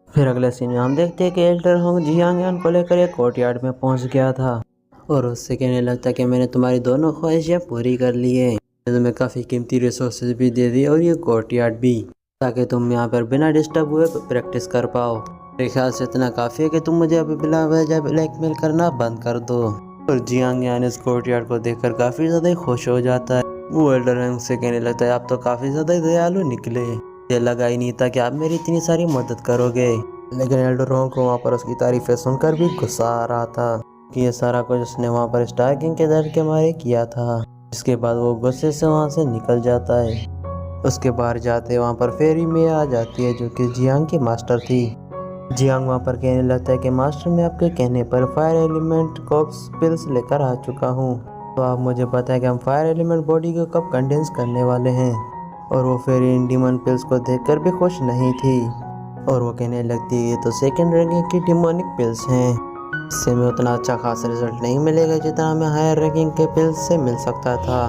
फिर अगले सीन में हम देखते हैं कि एल्डर होंग जियांग यान को लेकर एक कोर्टयार्ड में पहुंच गया था और उससे कहने लगता कि मैंने तुम्हारी दोनों ख्वाहिशें पूरी कर ली है, मैंने तुम्हें काफ़ी कीमती रिसोर्सेज भी दे दी और ये कोर्टयार्ड भी, ताकि तुम यहाँ पर बिना डिस्टर्ब हुए प्रैक्टिस कर पाओ। मेरे ख्याल से इतना काफ़ी है कि तुम मुझे अभी बिला वजह ब्लैकमेल करना बंद कर दो। और जियांग यान इस कोर्टयार्ड को देखकर काफ़ी ज़्यादा खुश हो जाता है। वो एल्डर होंग से कहने लगता है, आप तो काफ़ी ज़्यादा दयालु निकले, मुझे लगा ही नहीं था कि आप मेरी इतनी सारी मदद करोगे। लेकिन एल्डर होंग को वहाँ पर उसकी तारीफें सुनकर भी गुस्सा आ रहा था कि ये सारा कुछ उसने वहाँ पर स्टार किंग के दर्द के मारे किया था। इसके बाद वो गुस्से से वहाँ से निकल जाता है। उसके बाहर जाते वहाँ पर फेरी में आ जाती है जो कि जियांग की मास्टर थी। जियांग वहाँ पर कहने लगता है कि मास्टर, मैं आपके कहने पर फायर एलिमेंट कॉप्स पिल्स लेकर आ चुका हूँ, तो आप मुझे बताएं कि हम फायर एलिमेंट बॉडी को कब कंडेंस करने वाले हैं। और वो फेरी इन डीमन पिल्स को देखकर भी खुश नहीं थी और वो कहने लगती है, ये तो सेकंड रैंकिंग की डिमोनिक पिल्स हैं, इससे हमें उतना अच्छा खासा रिजल्ट नहीं मिलेगा जितना हमें हायर रैंकिंग के पिल्स से मिल सकता था।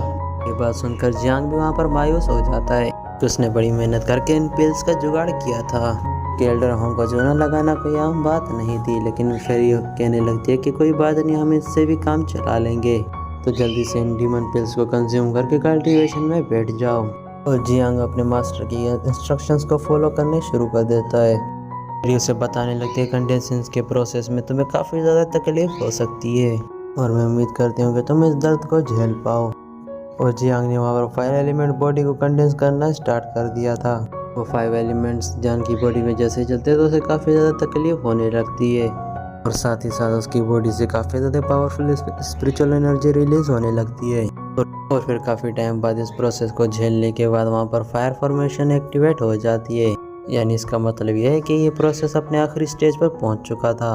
ये बात सुनकर जियांग भी वहाँ पर मायूस हो जाता है कि उसने बड़ी मेहनत करके इन पिल्स का जुगाड़ किया था। कि एल्डर होंग को चूना लगाना कोई आम बात नहीं थी, लेकिन फिर ये कहने लगती है कि कोई बात नहीं, हम इससे भी काम चला लेंगे, तो जल्दी से इन डीमन पिल्स को कंज्यूम करके कल्टीवेशन में बैठ जाओ। और जियांग अपने मास्टर की इंस्ट्रक्शंस को फॉलो करने शुरू कर देता है। फिर उसे बताने लगती है, कंडेंसेशन के प्रोसेस में तुम्हें काफ़ी ज़्यादा तकलीफ हो सकती है और मैं उम्मीद करती हूँ कि तुम इस दर्द को झेल पाओ। और जियांग ने वहाँ पर फायर एलिमेंट बॉडी को कंडेंस करना स्टार्ट कर दिया था वो 5 एलिमेंट्स जियांग की बॉडी में जैसे चलते हैं तो उसे काफ़ी ज़्यादा तकलीफ होने लगती है और साथ ही साथ उसकी बॉडी से काफ़ी ज़्यादा पावरफुल स्पिरिचुअल एनर्जी रिलीज होने लगती है और फिर काफ़ी टाइम बाद इस प्रोसेस को झेलने के बाद वहाँ पर फायर फॉर्मेशन एक्टिवेट हो जाती है। यानी इसका मतलब यह है कि ये प्रोसेस अपने आखिरी स्टेज पर पहुँच चुका था।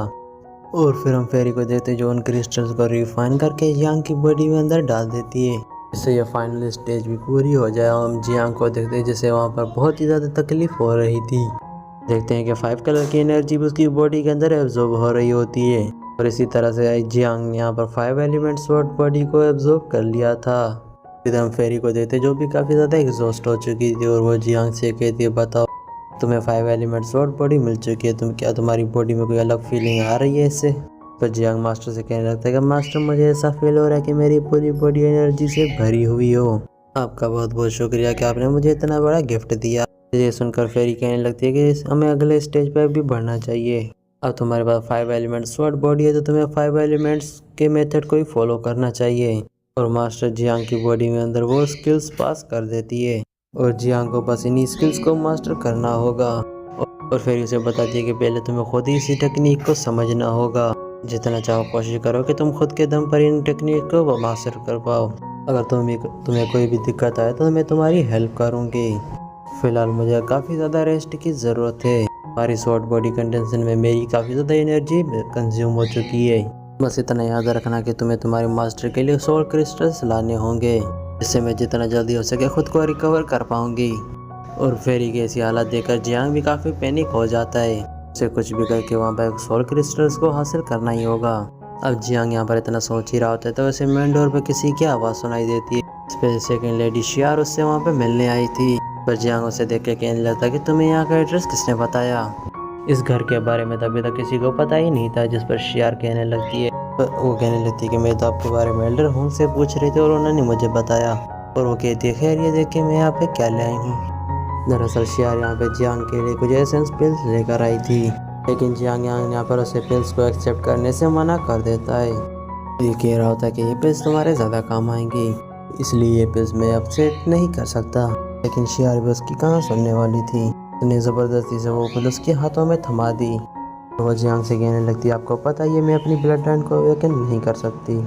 और फिर हम फेरी को देखते जो उन क्रिस्टल्स को रिफाइन करके जियांग की बॉडी में अंदर डाल देती है, जिससे ये फाइनल स्टेज भी पूरी हो जाए। हम जियांग को देखते हैं जिसे वहाँ पर बहुत ही ज़्यादा तकलीफ हो रही थी। देखते हैं कि 5 कलर की एनर्जी भी उसकी बॉडी के अंदर एब्जॉर्ब हो रही होती है और इसी तरह से जियांग ने यहाँ पर 5 एलिमेंट स्वॉर्ड बॉडी को एब्जॉर्ब कर लिया था। फिर हम फेरी को देखते जो भी काफ़ी ज़्यादा एग्जॉस्ट हो चुकी थी और वो जियांग से कहती है, बताओ तुम्हें 5 एलिमेंट स्वॉर्ड बॉडी मिल चुकी है, तुम्हारी बॉडी में कोई अलग फीलिंग आ रही है इससे? तो जियांग मास्टर से कहने लगता है कि मास्टर मुझे ऐसा फील हो रहा है कि मेरी पूरी बॉडी एनर्जी से भरी हुई हो। आपका बहुत बहुत शुक्रिया कि आपने मुझे इतना बड़ा गिफ्ट दिया। ये सुनकर फेरी कहने लगती है कि हमें अगले स्टेज पर भी बढ़ना चाहिए। अब तुम्हारे पास 5 एलिमेंट स्वॉर्ड बॉडी है तो तुम्हें 5 एलिमेंट्स के मेथड को ही फॉलो करना चाहिए। और मास्टर जियांग की बॉडी में अंदर वो स्किल्स पास कर देती है और जियांग को बस इन्हीं स्किल्स को मास्टर करना होगा। और फिर उसे बताती है कि पहले तुम्हें खुद ही इसी टेक्निक को समझना होगा। जितना चाहो कोशिश करो कि तुम खुद के दम पर इन टेक्निक को मास्टर कर पाओ। अगर तुम्हें कोई भी दिक्कत आए तो मैं तुम्हारी हेल्प करूँगी। फिलहाल मुझे काफ़ी ज़्यादा रेस्ट की ज़रूरत है। हमारी शॉर्ट बॉडी कंडीशन में मेरी काफ़ी ज़्यादा एनर्जी कंज्यूम हो चुकी है। बस इतना याद रखना कि तुम्हें तुम्हारे मास्टर के लिए सोल क्रिस्टल्स लाने होंगे, जिससे मैं जितना जल्दी हो सके खुद को रिकवर कर पाऊंगी। और फेरी की ऐसी हालत देखकर जियांग भी काफ़ी पैनिक हो जाता है। उसे कुछ भी करके वहाँ पर सोल क्रिस्टल्स को हासिल करना ही होगा। अब जियांग यहाँ पर इतना सोच ही रहा होता है तो वैसे मेन डोर पर किसी की आवाज़ सुनाई देती है। इस पर सेकेंड लेडी शियार उससे वहाँ पर मिलने आई थी। पर जियांग उसे देख के कहने लगता कि तुम्हें यहाँ का एड्रेस किसने बताया? इस घर के बारे में अभी तक किसी को पता ही नहीं था। जिस पर शियार कहने लगती है, वो कहने लगती है कि मैं तो आपके बारे में एल्डर हूँ से पूछ रही थी और उन्होंने मुझे बताया। और वो कहती है, खैर ये देख के मैं यहाँ पे क्या ले आई हूँ। दरअसल शियार यहाँ पे जियांग के लिए कुछ एसेंस पिल्स लेकर आई थी, लेकिन जियांग यहाँ पर उसे पिल्स को एक्सेप्ट करने से मना कर देता है। ये कह रहा होता है कि ये पिल्स तुम्हारे ज़्यादा काम आएंगी, इसलिए ये पिल्स मैं अपसेट नहीं कर सकता। लेकिन शियार भी उसकी कहाँ सुनने वाली थी। उसने ज़बरदस्ती से वो पिल उसके हाथों में थमा दी। वो जियांग से कहने लगती, आपको पता है मैं अपनी ब्लड लाइन को अवेकन नहीं कर सकती।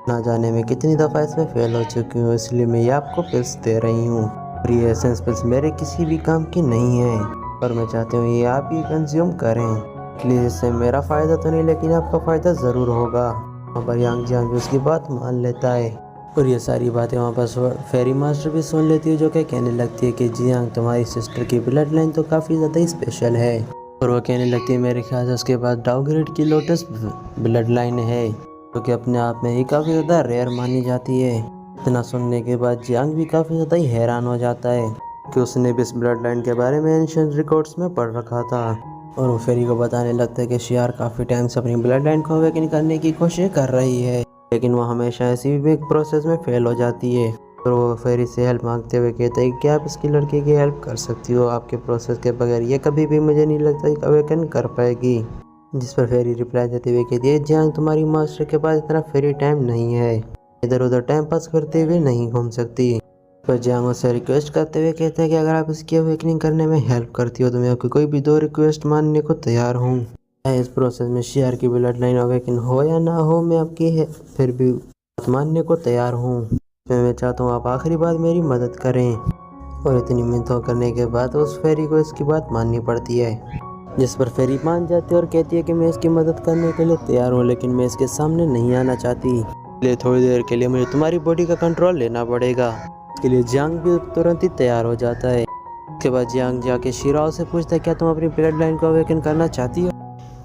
ना जाने में कितनी दफ़ा इसमें फेल हो चुकी हूँ, इसलिए मैं ये आपको पिल्स दे रही हूँ। और ये एसेंस पिल्स मेरे किसी भी काम की नहीं है, पर मैं चाहती हूँ ये आप ही कंज्यूम करें। प्लीज़ इससे मेरा फ़ायदा तो नहीं लेकिन आपका फ़ायदा ज़रूर होगा। वहाँ पर जियांग भी उसकी बात मान लेता है और ये सारी बातें वहाँ पर फेरी मास्टर भी सुन लेती है, जो कि कहने लगती है कि जियांग तुम्हारी सिस्टर की ब्लड लाइन तो काफ़ी ज़्यादा स्पेशल है। और वो कहने लगती है मेरे ख्याल से उसके बाद डाउग्रेड की लोटस ब्लड लाइन है, जो कि अपने आप में ही काफ़ी ज़्यादा रेयर मानी जाती है। इतना सुनने के बाद जियांग भी काफ़ी ज़्यादा ही हैरान हो जाता है कि उसने भी इस ब्लड लाइन के बारे में एंशिएंट रिकॉर्ड्स में पढ़ रखा था। और वो फेरी को बताने लगता है कि शियार काफ़ी टाइम से अपनी ब्लड लाइन को अवेकन करने की कोशिश कर रही है, लेकिन वो हमेशा ऐसी भी एक प्रोसेस में फेल हो जाती है। और वो फेरी से हेल्प मांगते हुए कहते हैं कि आप इसकी लड़की की हेल्प कर सकती हो, आपके प्रोसेस के बगैर ये कभी भी मुझे नहीं लगता कि अवेकन कर पाएगी। जिस पर फेरी रिप्लाई देते हुए कहती है, जियांग तुम्हारी मास्टर के पास इतना फेरी टाइम नहीं है, इधर उधर टाइम पास करते हुए नहीं घूम सकती। पर जियांग उससे रिक्वेस्ट करते हुए कहते हैं कि अगर आप इसकी अवेकनिंग करने में हेल्प करती हो तो मैं आपकी कोई भी 2 रिक्वेस्ट मानने को तैयार हूँ। इस प्रोसेस में शियार की ब्लड लाइन अवेकन हो या ना हो, मैं आपकी फिर भी बात मानने को तैयार हूँ। मैं चाहता हूँ आप आखिरी बार मेरी मदद करें। और इतनी मिन्नतों करने के बाद उस फेरी को इसकी बात माननी पड़ती है, जिस पर फेरी मान जाती है और कहती है कि मैं इसकी मदद करने के लिए तैयार हूँ, लेकिन मैं इसके सामने नहीं आना चाहती। इसलिए थोड़ी देर के लिए मुझे तुम्हारी बॉडी का कंट्रोल लेना पड़ेगा। इसके लिए जियांग भी तुरंत ही तैयार हो जाता है। उसके बाद जियांग जाके शिराओ से पूछता है, क्या तुम अपनी ब्लड लाइन को अवेकन करना चाहती हो?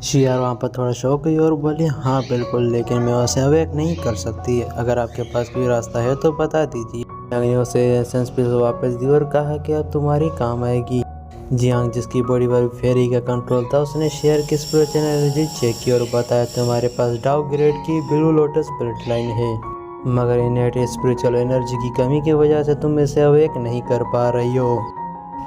शियार वहाँ पर थोड़ा शौक हुई और बोली, हाँ बिल्कुल, लेकिन मैं उसे अवेक नहीं कर सकती। अगर आपके पास कोई रास्ता है तो बता दीजिए। जियांग ने उसे एसेंस पिल्स वापस दी और कहा कि अब तुम्हारी काम आएगी। जियांग जिसकी बॉडी पर फेरी का कंट्रोल था, उसने शेयर की स्पिरिचुअल एनर्जी चेक की और बताया तुम्हारे पास डाउग्रेड की ब्लू लोटस ब्लड लाइन है, मगर इनहेरिटेड स्पिरिचुअल एनर्जी की कमी की वजह से तुम इसे अवेक नहीं कर पा रही हो।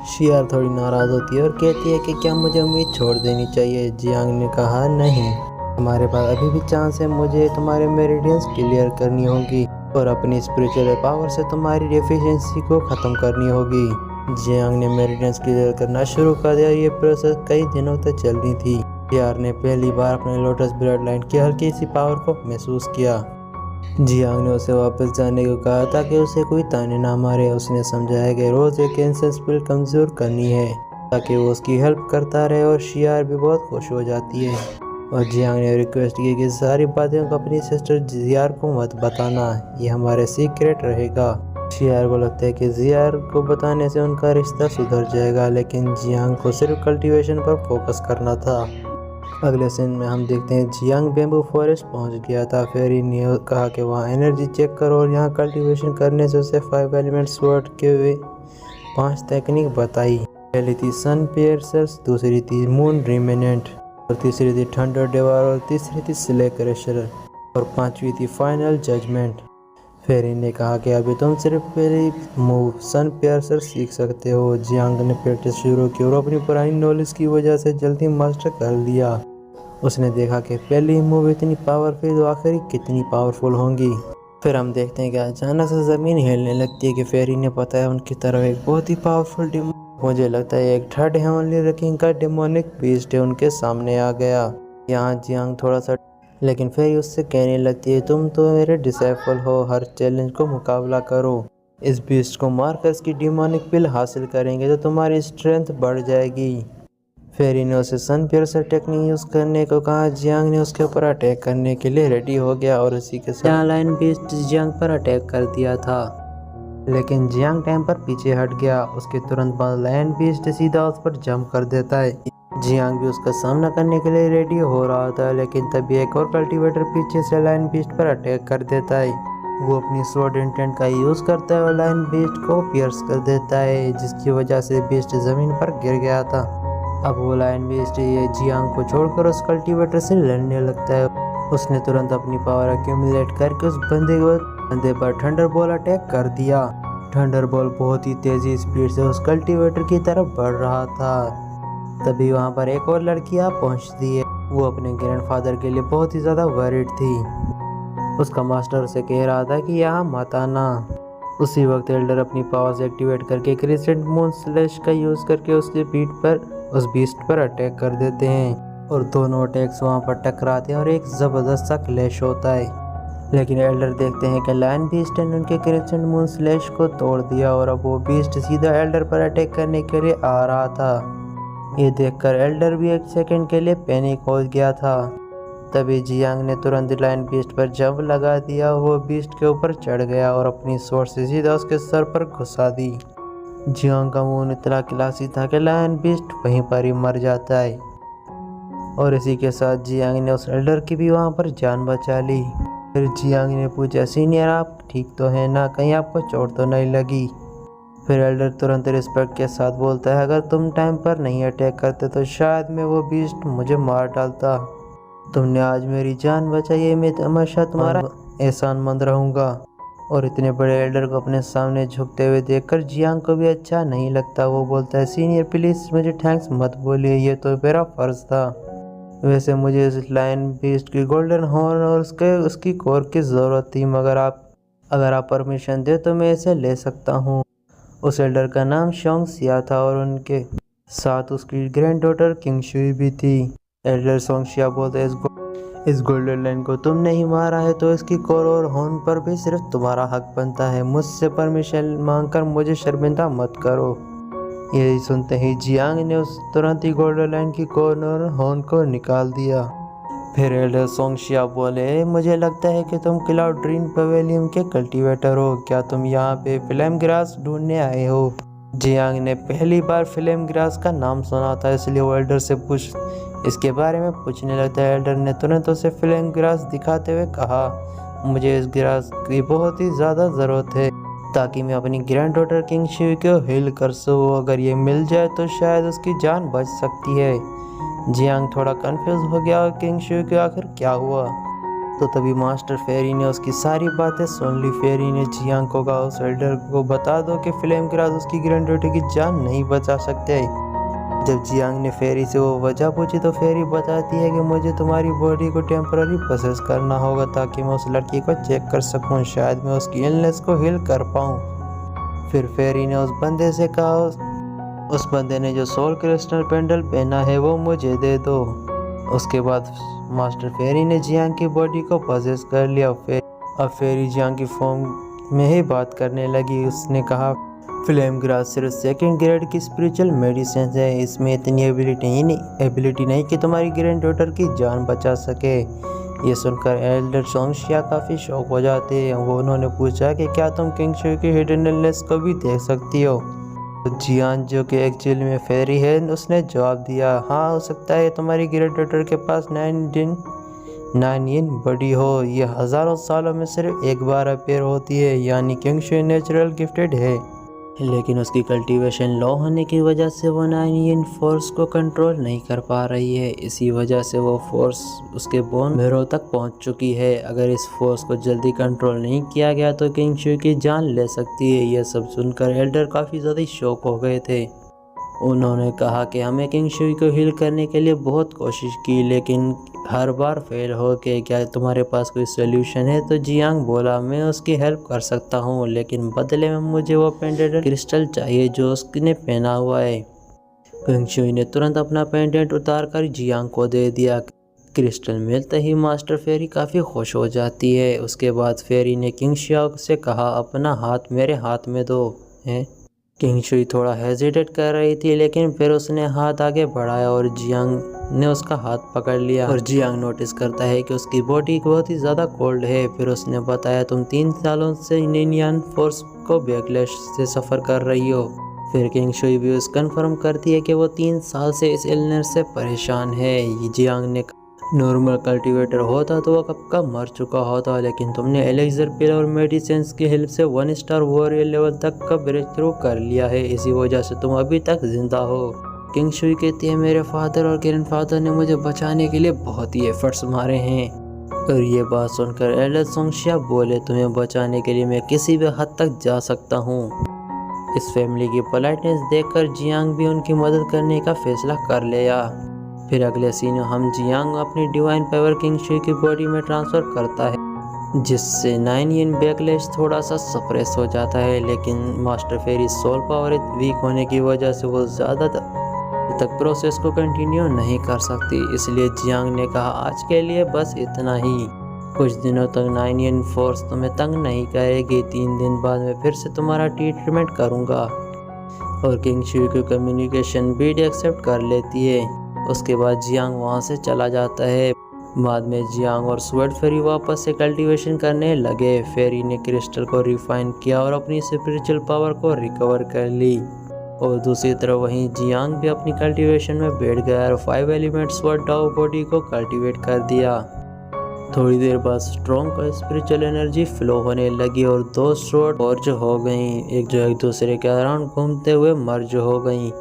शियार थोड़ी नाराज़ होती है और कहती है कि क्या मुझे उम्मीद छोड़ देनी चाहिए? जियांग ने कहा, नहीं, हमारे पास अभी भी चांस है। मुझे तुम्हारे मेरिडियंस क्लियर करनी होगी और अपनी स्पिरिचुअल पावर से तुम्हारी डेफिशिएंसी को ख़त्म करनी होगी। जियांग ने मेडिटेंस की दर करना शुरू कर दिया और ये प्रोसेस कई दिनों तक चलनी थी। जियार ने पहली बार अपने लोटस ब्लड लाइन की हल्की सी पावर को महसूस किया। जियांग ने उसे वापस जाने को कहा ताकि उसे कोई ताने ना मारे। उसने समझाया कि रोज एक इंसेंस पिल कमजोर करनी है ताकि वो उसकी हेल्प करता रहे और शियार भी बहुत खुश हो जाती है। और जियांग ने रिक्वेस्ट की कि सारी बातें को अपनी सिस्टर जियार को मत बताना, ये हमारे सीक्रेट रहेगा। शियार को लगता है कि जियार को बताने से उनका रिश्ता सुधर जाएगा, लेकिन जियांग को सिर्फ कल्टीवेशन पर फोकस करना था। अगले सीन में हम देखते हैं जियांग बेम्बू फॉरेस्ट पहुंच गया था। फेरी ने कहा कि वहाँ एनर्जी चेक करो और यहाँ कल्टीवेशन करने से उसे 5 एलिमेंट स्वॉर्ड के वे 5 टेक्निक बताई। पहली थी सन पियर्सर्स, दूसरी थी मून रिमेनेंट और तीसरी थी थंडर डेवार और तीसरी थी स्ले क्रशर और 5वीं थी फाइनल जजमेंट। फेरी ने कहा कि अभी तुम सिर्फ पहली मूव सन पियर्सर सीख सकते हो। जियांग ने प्रैक्टिस शुरू की और अपनी पुरानी नॉलेज की वजह से जल्दी मास्टर कर लिया। उसने देखा कि पहली मूव इतनी पावरफुल तो आखिरी कितनी पावरफुल होंगी। फिर हम देखते हैं कि अचानक से ज़मीन हिलने लगती है कि फेरी ने पता है उनकी तरफ एक बहुत ही पावरफुल डेमो, मुझे लगता है एक थर्ड हेवनली रैंकिंग का डेमोनिक बीस्ट है, उनके सामने आ गया। यहाँ जियांग थोड़ा सा लेकिन फेरी उससे कहने लगती है तुम तो मेरे डिसाइपल हो, हर चैलेंज को मुकाबला करो। इस बीस्ट को मारकर इसकी डिमोनिक पिल हासिल करेंगे तो तुम्हारी स्ट्रेंथ बढ़ जाएगी। फेरी ने उसे सन पियर्सर टेक्निक यूज़ करने को कहा। जियांग ने उसके ऊपर अटैक करने के लिए रेडी हो गया और उसी के साथ लाइन बीस्ट जियांग पर अटैक कर दिया था, लेकिन जियांग टाइम पर पीछे हट गया। उसके तुरंत बाद लायन बीस्ट सीधा उस पर जंप कर देता है। जियांग भी उसका सामना करने के लिए रेडी हो रहा था, लेकिन तभी एक और कल्टीवेटर पीछे से लायन बीस्ट पर अटैक कर देता है। वो अपनी स्वॉर्ड इंटेंट का यूज़ करता है और लायन बीस्ट को पियर्स कर देता है, जिसकी वजह से बीस्ट ज़मीन पर गिर गया था। अब वो लायन बीस्ट ये जियांग को छोड़कर उस कल्टीवेटर से लड़ने लगता है। उसने तुरंत अपनी पावर एक्यूमुलेट करके उस बंदे पर थंडरबॉल अटैक कर दिया। थंडरबॉल बहुत ही तेज़ी स्पीड से उस कल्टीवेटर की तरफ बढ़ रहा था। तभी वहाँ पर एक और लड़की आ पहुँचती है। वो अपने ग्रैंडफादर के लिए बहुत ही ज़्यादा वरीड थी। उसका मास्टर उसे कह रहा था कि यहाँ मत आना। उसी वक्त एल्डर अपनी पावर्स एक्टिवेट करके क्रिसेंट मून स्लैश का यूज़ करके उसके पीठ पर उस बीस्ट पर अटैक कर देते हैं और दोनों अटैक्स वहाँ पर टकराते हैं और एक ज़बरदस्त सा क्लैश होता है। लेकिन एल्डर देखते हैं कि लायन बीस्ट ने उनके क्रिसेंट मून स्लैश को तोड़ दिया और अब वो बीस्ट सीधा एल्डर पर अटैक करने के लिए आ रहा था। ये देखकर एल्डर भी एक सेकंड के लिए पैनिक हो गया था। तभी जियांग ने तुरंत लायन बीस्ट पर जंप लगा दिया और वो बीस्ट के ऊपर चढ़ गया और अपनी स्वॉर्ड से सीधा उसके सर पर घुसा दी। जियांग का मुंह इतना क्लासी था कि लायन बीस्ट वहीं पर ही मर जाता है और इसी के साथ जियांग ने उस एल्डर की भी वहाँ पर जान बचा ली। फिर जियांग ने पूछा, सीनियर आप ठीक तो हैं ना, कहीं आपको चोट तो नहीं लगी? फिर एल्डर तुरंत रिस्पेक्ट के साथ बोलता है, अगर तुम टाइम पर नहीं अटैक करते तो शायद मैं वो बीस्ट मुझे मार डालता। तुमने आज मेरी जान बचाई है, मैं हमेशा तुम्हारा एहसानमंद रहूँगा। और इतने बड़े एल्डर को अपने सामने झुकते हुए देखकर जियांग को भी अच्छा नहीं लगता। वो बोलता है, सीनियर प्लीज़ मुझे थैंक्स मत बोलिए, ये तो मेरा फ़र्ज़ था। वैसे मुझे इस लायन बीस्ट की गोल्डन हॉर्न और उसकी कोर की ज़रूरत थी, मगर अगर आप परमिशन दे तो मैं इसे ले सकता हूँ। उस एल्डर का नाम शोंग सिया था और उनके साथ उसकी ग्रैंड डॉटर किंग शुई भी थी। एल्डर शोंग सिया बोलते, इस गोल्डन लाइन को तुमने ही मारा है तो इसकी कोर और हॉर्न पर भी सिर्फ तुम्हारा हक बनता है। मुझसे परमिशन मांगकर मुझे शर्मिंदा मत करो। यही सुनते ही जियांग ने उस तुरंत ही गोल्डन लाइन की कोर और हॉर्न को निकाल दिया। फिर एल्डर शोंग सिया बोले, मुझे लगता है कि तुम क्लाउड ड्रीम पवेलियन के कल्टीवेटर हो। क्या तुम यहाँ पे फ्लेम ग्रास ढूंढने आए हो? जियांग ने पहली बार फ्लेम ग्रास का नाम सुना था, इसलिए वो एल्डर से इसके बारे में पूछने लगता है। एल्डर ने तुरंत उसे फ्लेम ग्रास दिखाते हुए कहा, मुझे इस ग्रास की बहुत ही ज़्यादा ज़रूरत है ताकि मैं अपनी ग्रैंड डॉटर किंग शुई को हील कर सकूँ। अगर ये मिल जाए तो शायद उसकी जान बच सकती है। जियांग थोड़ा कंफ्यूज हो गया और किंग शुई को आखिर क्या हुआ। तो तभी मास्टर फेरी ने उसकी सारी बातें सुन ली। फेरी ने जियांग को कहा, उस एल्डर को बता दो कि फ्लेम ग्रास उसकी ग्रैंड डॉटर की जान नहीं बचा सकते। जब जियांग ने फेरी से वो वजह पूछी तो फेरी बताती है कि मुझे तुम्हारी बॉडी को टेम्पररी प्रोसेस करना होगा ताकि मैं उस लड़की को चेक कर सकूं, शायद मैं उसकी इलनेस को हील कर पाऊं। फिर फेरी ने उस बंदे से कहा, उस बंदे ने जो सोल क्रिस्टल पेंडल पहना है वो मुझे दे दो। उसके बाद मास्टर फेरी ने जियांग की बॉडी को पजेस कर लिया। अब फेरी जियांग की फॉर्म में ही बात करने लगी। उसने कहा, फ्लेम ग्रास सिर्फ सेकंड ग्रेड की स्पिरिचुअल मेडिसिन है, इसमें इतनी एबिलिटी नहीं कि तुम्हारी ग्रैंड डॉटर की जान बचा सके। ये सुनकर एल्डर सोंगशिया काफ़ी शौक हो जाते हैं। उन्होंने पूछा कि क्या तुम किंग शुई की हिडन इलनेस को भी देख सकती हो। जियान जो कि एक्चुअली में फेरी है, उसने जवाब दिया, हाँ हो सकता है तुम्हारी ग्रैंड डॉटर के पास 9 यिन बड़ी हो। ये हज़ारों सालों में सिर्फ एक बार अपीयर होती है, यानी किंग शुई नेचुरल गिफ्टेड है, लेकिन उसकी कल्टीवेशन लो होने की वजह से वो 9 यिन फोर्स को कंट्रोल नहीं कर पा रही है। इसी वजह से वो फोर्स उसके बोन मैरो तक पहुंच चुकी है। अगर इस फोर्स को जल्दी कंट्रोल नहीं किया गया तो किंग शुई की जान ले सकती है। यह सब सुनकर एल्डर काफ़ी ज़्यादा शॉक हो गए थे। उन्होंने कहा कि हमें किंग शुई को हील करने के लिए बहुत कोशिश की, लेकिन हर बार फेल हो के क्या तुम्हारे पास कोई सोल्यूशन है। तो जियांग बोला, मैं उसकी हेल्प कर सकता हूँ, लेकिन बदले में मुझे वो पेंडेंट क्रिस्टल चाहिए जो उसने पहना हुआ है। किंग शुई ने तुरंत अपना पेंडेंट उतार कर जियांग को दे दिया। क्रिस्टल मिलते ही मास्टर फेरी काफ़ी खुश हो जाती है। उसके बाद फेरी ने किंग शुई से कहा, अपना हाथ मेरे हाथ में दो। है किंग शुई थोड़ा हेजिटेट कर रही थी, लेकिन फिर उसने हाथ आगे बढ़ाया और जियांग ने उसका हाथ पकड़ लिया। और जियांग नोटिस करता है कि उसकी बॉडी बहुत ही ज़्यादा कोल्ड है। फिर उसने बताया, तुम 3 सालों से निनियन फोर्स को बैकलैश से सफ़र कर रही हो। फिर किंग शुई भी उस कन्फर्म करती है कि वो 3 साल से इस इलनेस से परेशान है। जियांग ने नॉर्मल कल्टीवेटर होता तो वो कब का मर चुका होता, लेकिन तुमने एलेक्सर पिल और मेडिसिन की हेल्प से 1 स्टार वॉरियर लेवल तक का ब्रेक थ्रू कर लिया है, इसी वजह से तुम अभी तक जिंदा हो। किंग शुई कहती है, मेरे फादर और ग्रैंडफादर ने मुझे बचाने के लिए बहुत ही एफर्ट्स मारे हैं। और ये बात सुनकर एल्डर सोंगशिया बोले, तुम्हें बचाने के लिए मैं किसी भी हद तक जा सकता हूँ। इस फैमिली की पोलाइटनेस देखकर जियांग भी उनकी मदद करने का फैसला कर लिया। फिर अगले सीन में हम जियांग अपनी डिवाइन पावर किंग शुई की बॉडी में ट्रांसफ़र करता है, जिससे 9 यिन बैकलैश थोड़ा सा सप्रेस हो जाता है। लेकिन मास्टर फेरी सोल पावर वीक होने की वजह से वो ज़्यादा तक प्रोसेस को कंटिन्यू नहीं कर सकती। इसलिए जियांग ने कहा, आज के लिए बस इतना ही। कुछ दिनों तक 9 यिन फोर्स तुम्हें तंग नहीं करेगी। 3 दिन बाद मैं फिर से तुम्हारा ट्रीटमेंट करूँगा। और किंग शुई की कम्युनिकेशन बीड एक्सेप्ट कर लेती है। उसके बाद जियांग वहाँ से चला जाता है। बाद में जियांग और स्वर्ड फेरी वापस से कल्टीवेशन करने लगे। फेरी ने क्रिस्टल को रिफाइन किया और अपनी स्पिरिचुअल पावर को रिकवर कर ली। और दूसरी तरफ वहीं जियांग भी अपनी कल्टीवेशन में बैठ गया और 5 एलिमेंट स्वर्ड डाओ बॉडी को कल्टीवेट कर दिया। थोड़ी देर बाद स्ट्रॉन्ग स्पिरिचुअल एनर्जी फ्लो होने लगी और 2 स्वॉर्ड फॉर्ज हो गईं, एक दूसरे के अराउंड घूमते हुए मर्ज हो गईं।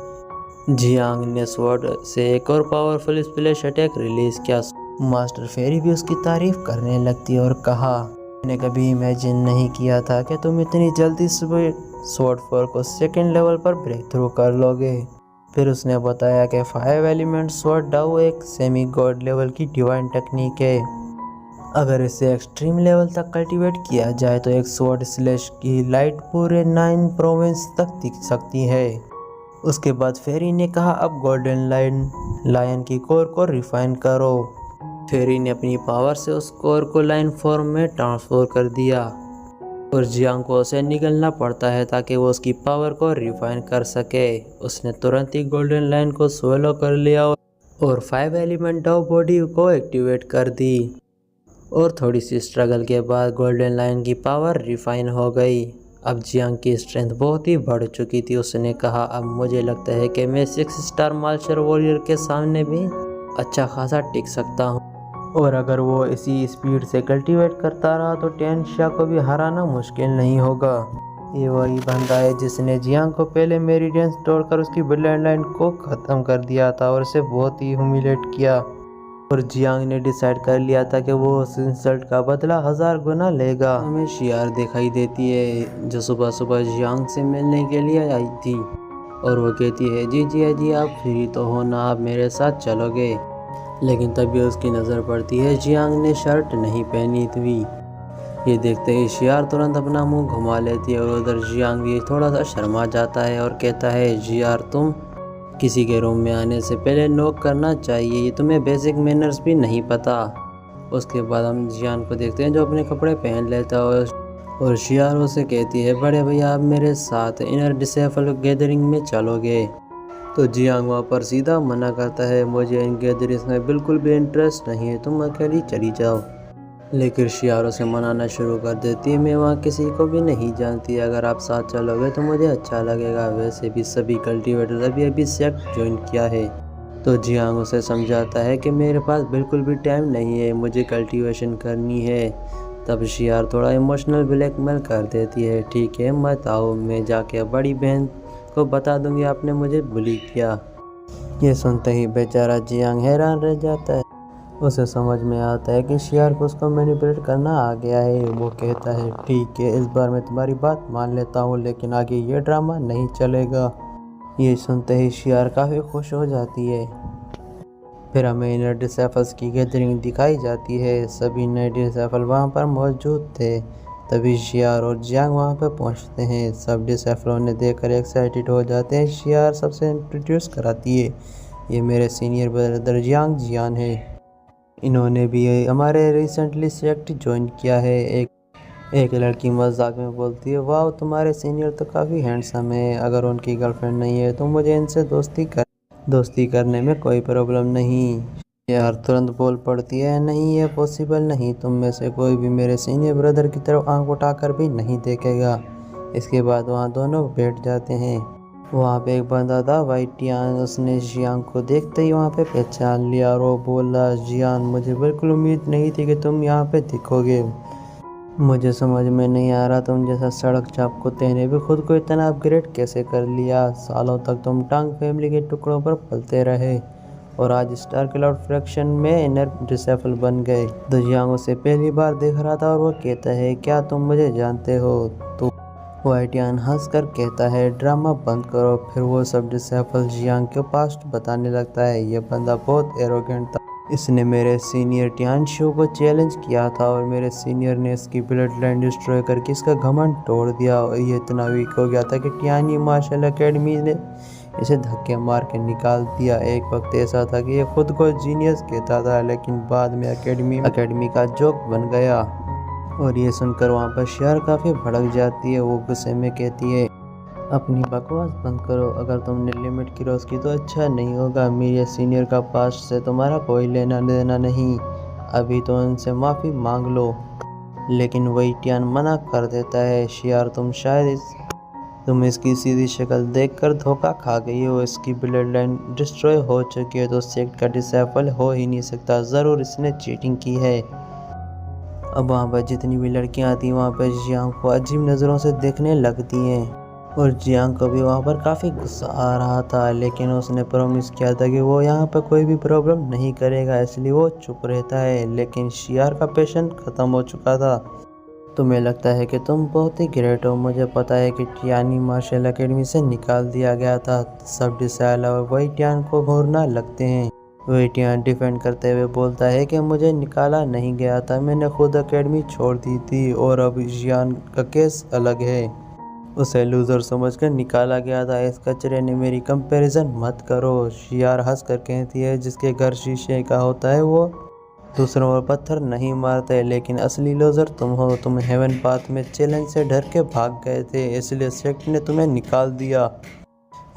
जियांग ने स्वॉर्ड से एक और पावरफुल स्प्लैश अटैक रिलीज किया। मास्टर फेरी भी उसकी तारीफ करने लगती और कहा, मैंने कभी इमेजिन नहीं किया था कि तुम इतनी जल्दी स्वॉर्ड फोर को सेकंड लेवल पर ब्रेक थ्रू कर लोगे। फिर उसने बताया कि 5 एलिमेंट स्वॉर्ड डाउ एक सेमी गॉड लेवल की डिवाइन टेक्निक है। अगर इसे एक्सट्रीम लेवल तक कल्टीवेट किया जाए तो एक स्वॉर्ड स्लैश की लाइट पूरे 9 प्रोविंस तक दिख सकती है। उसके बाद फेरी ने कहा, अब गोल्डन लायन की कोर को रिफाइन करो। फेरी ने अपनी पावर से उस कोर को लाइन फॉर्म में ट्रांसफर कर दिया और जियांग को उसे निगलना पड़ता है ताकि वो उसकी पावर को रिफाइन कर सके। उसने तुरंत ही गोल्डन लाइन को स्वेलो कर लिया और 5 एलिमेंट डाउ बॉडी को एक्टिवेट कर दी। और थोड़ी सी स्ट्रगल के बाद गोल्डन लाइन की पावर रिफाइन हो गई। अब जियांग की स्ट्रेंथ बहुत ही बढ़ चुकी थी। उसने कहा, अब मुझे लगता है कि मैं 6 स्टार मार्शल वॉरियर के सामने भी अच्छा खासा टिक सकता हूँ। और अगर वो इसी स्पीड से कल्टीवेट करता रहा तो टियानशिया को भी हराना मुश्किल नहीं होगा। ये वही बंदा है जिसने जियांग को पहले मेरिडियंस तोड़कर उसकी ब्लड लाइन को ख़त्म कर दिया था और उसे बहुत ही ह्यूमिलेट किया। और जियांग ने डिसाइड कर लिया था कि वो उस इंसल्ट का बदला 1000 गुना लेगा। हमें शियार दिखाई देती है जो सुबह सुबह जियांग से मिलने के लिए आई थी और वो कहती है, जी जी जी आप फ्री तो हो ना, आप मेरे साथ चलोगे। लेकिन तभी उसकी नज़र पड़ती है जियांग ने शर्ट नहीं पहनी थी। ये देखते ही शियार तुरंत अपना मुंह घुमा लेती है और उधर जियांग भी थोड़ा सा शर्मा जाता है और कहता है, जियार तुम किसी के रूम में आने से पहले नॉक करना चाहिए, ये तुम्हें बेसिक मैनर्स भी नहीं पता। उसके बाद हम जियान को देखते हैं जो अपने कपड़े पहन लेता है और शियार उसे कहती है, बड़े भैया आप मेरे साथ इनर डिसेबल गैदरिंग में चलोगे। तो जियांग वहाँ पर सीधा मना करता है, मुझे इन गैदरिंग्स में बिल्कुल भी इंटरेस्ट नहीं है, तुम अकेली चली जाओ। लेकिन शियार उसे मनाना शुरू कर देती है, मैं वहाँ किसी को भी नहीं जानती, अगर आप साथ चलोगे तो मुझे अच्छा लगेगा, वैसे भी सभी कल्टीवेटर अभी सेक्ट ज्वाइन किया है। तो जियांग उसे समझाता है कि मेरे पास बिल्कुल भी टाइम नहीं है, मुझे कल्टीवेशन करनी है। तब शियार थोड़ा इमोशनल ब्लैकमेल कर देती है, ठीक है मत आओ, मैं जाके बड़ी बहन को बता दूंगी आपने मुझे बुली किया। ये सुनते ही बेचारा जियांग हैरान रह जाता है, उसे समझ में आता है कि शियार को उसको मैनिपुलेट करना आ गया है। वो कहता है, ठीक है इस बार मैं तुम्हारी बात मान लेता हूँ, लेकिन आगे ये ड्रामा नहीं चलेगा। ये सुनते ही शियार काफ़ी खुश हो जाती है। फिर हमें इनर डिसेबल्स की गैदरिंग दिखाई जाती है, सभी नए डिसेबल वहाँ पर मौजूद थे। तभी शियार और जियांग वहाँ पर पहुँचते हैं, सब डिसेबलों ने देखकर एक्साइटेड हो जाते हैं। शियार सबसे इंट्रोड्यूस कराती है, ये मेरे सीनियर ब्रदर जियांग जियान है, इन्होंने भी हमारे रिसेंटली सेक्ट ज्वाइन किया है। एक लड़की मजाक में बोलती है, वाह तुम्हारे सीनियर तो काफ़ी हैंडसम है, अगर उनकी गर्लफ्रेंड नहीं है तो मुझे इनसे दोस्ती करने में कोई प्रॉब्लम नहीं। यार तुरंत बोल पड़ती है, नहीं ये पॉसिबल नहीं, तुम में से कोई भी मेरे सीनियर ब्रदर की तरफ आंख उठाकर भी नहीं देखेगा। इसके बाद वहाँ दोनों बैठ जाते हैं। वहाँ पे एक बंदा था वाइटियान, उसने जियांग को देखते ही वहाँ पे पहचान लिया और वो बोला, जियान मुझे बिल्कुल उम्मीद नहीं थी कि तुम यहाँ पे दिखोगे, मुझे समझ में नहीं आ रहा तुम जैसा सड़क चाप कुत्ते ने भी खुद को इतना अपग्रेड कैसे कर लिया, सालों तक तुम टांग फैमिली के टुकड़ों पर पलते रहे और आज स्टार क्लाउड फ्रैक्शन में इनर डिसेबल बन गए। तो जियांग उसे पहली बार देख रहा था और वो कहता है, क्या तुम मुझे जानते हो? तो वाइटियान हंसकर कहता है, ड्रामा बंद करो। फिर वो सब डिसेबल जियांग के पास्ट बताने लगता है, ये बंदा बहुत एरोगेंट था, इसने मेरे सीनियर टियानशु को चैलेंज किया था और मेरे सीनियर ने इसकी ब्लड लाइन डिस्ट्रॉय करके इसका घमंड तोड़ दिया और ये इतना वीक हो गया था कि टियानी मार्शल एकेडमी ने इसे धक्के मार के निकाल दिया। एक वक्त ऐसा था कि ये खुद को जीनियस कहता था, लेकिन बाद में एकेडमी का जोक बन गया। और ये सुनकर वहाँ पर शियार काफ़ी भड़क जाती है, वो गुस्से में कहती है, अपनी बकवास बंद करो, अगर तुमने लिमिट क्रॉस की तो अच्छा नहीं होगा, मेरे सीनियर का पास्ट से तुम्हारा कोई लेना देना नहीं, अभी तो उनसे माफ़ी मांग लो। लेकिन वाइटियान मना कर देता है, शियार तुम इसकी सीधी शक्ल देखकर धोखा खा गई हो, इसकी ब्लड लाइन डिस्ट्रॉय हो चुकी है तो सेक्ट का डिसेबल हो ही नहीं सकता, ज़रूर इसने चीटिंग की है। अब वहाँ पर जितनी भी लड़कियाँ आती वहाँ पर जियांग को अजीब नज़रों से देखने लगती हैं और जियांग को भी वहाँ पर काफ़ी गुस्सा आ रहा था, लेकिन उसने प्रॉमिस किया था कि वो यहाँ पर कोई भी प्रॉब्लम नहीं करेगा, इसलिए वो चुप रहता है। लेकिन शियार का पेशेंस ख़त्म हो चुका था। तुम्हें लगता है कि तुम बहुत ही ग्रेट हो, मुझे पता है कि टियानी मार्शल एकेडमी से निकाल दिया गया था। सब डिसाइल और वाइटियान को घूरना लगते हैं। वाइटियान डिफेंड करते हुए बोलता है कि मुझे निकाला नहीं गया था, मैंने खुद एकेडमी छोड़ दी थी और अब जियान का केस अलग है, उसे लूज़र समझकर निकाला गया था, इस कचरे ने मेरी कंपैरिजन मत करो। शियार हंस कर कहती है, जिसके घर शीशे का होता है वो दूसरों पर पत्थर नहीं मारते, लेकिन असली लूज़र तुम हो, तुम हेवन पाथ में चैलेंज से डर के भाग गए थे, इसलिए सेक्ट ने तुम्हें निकाल दिया।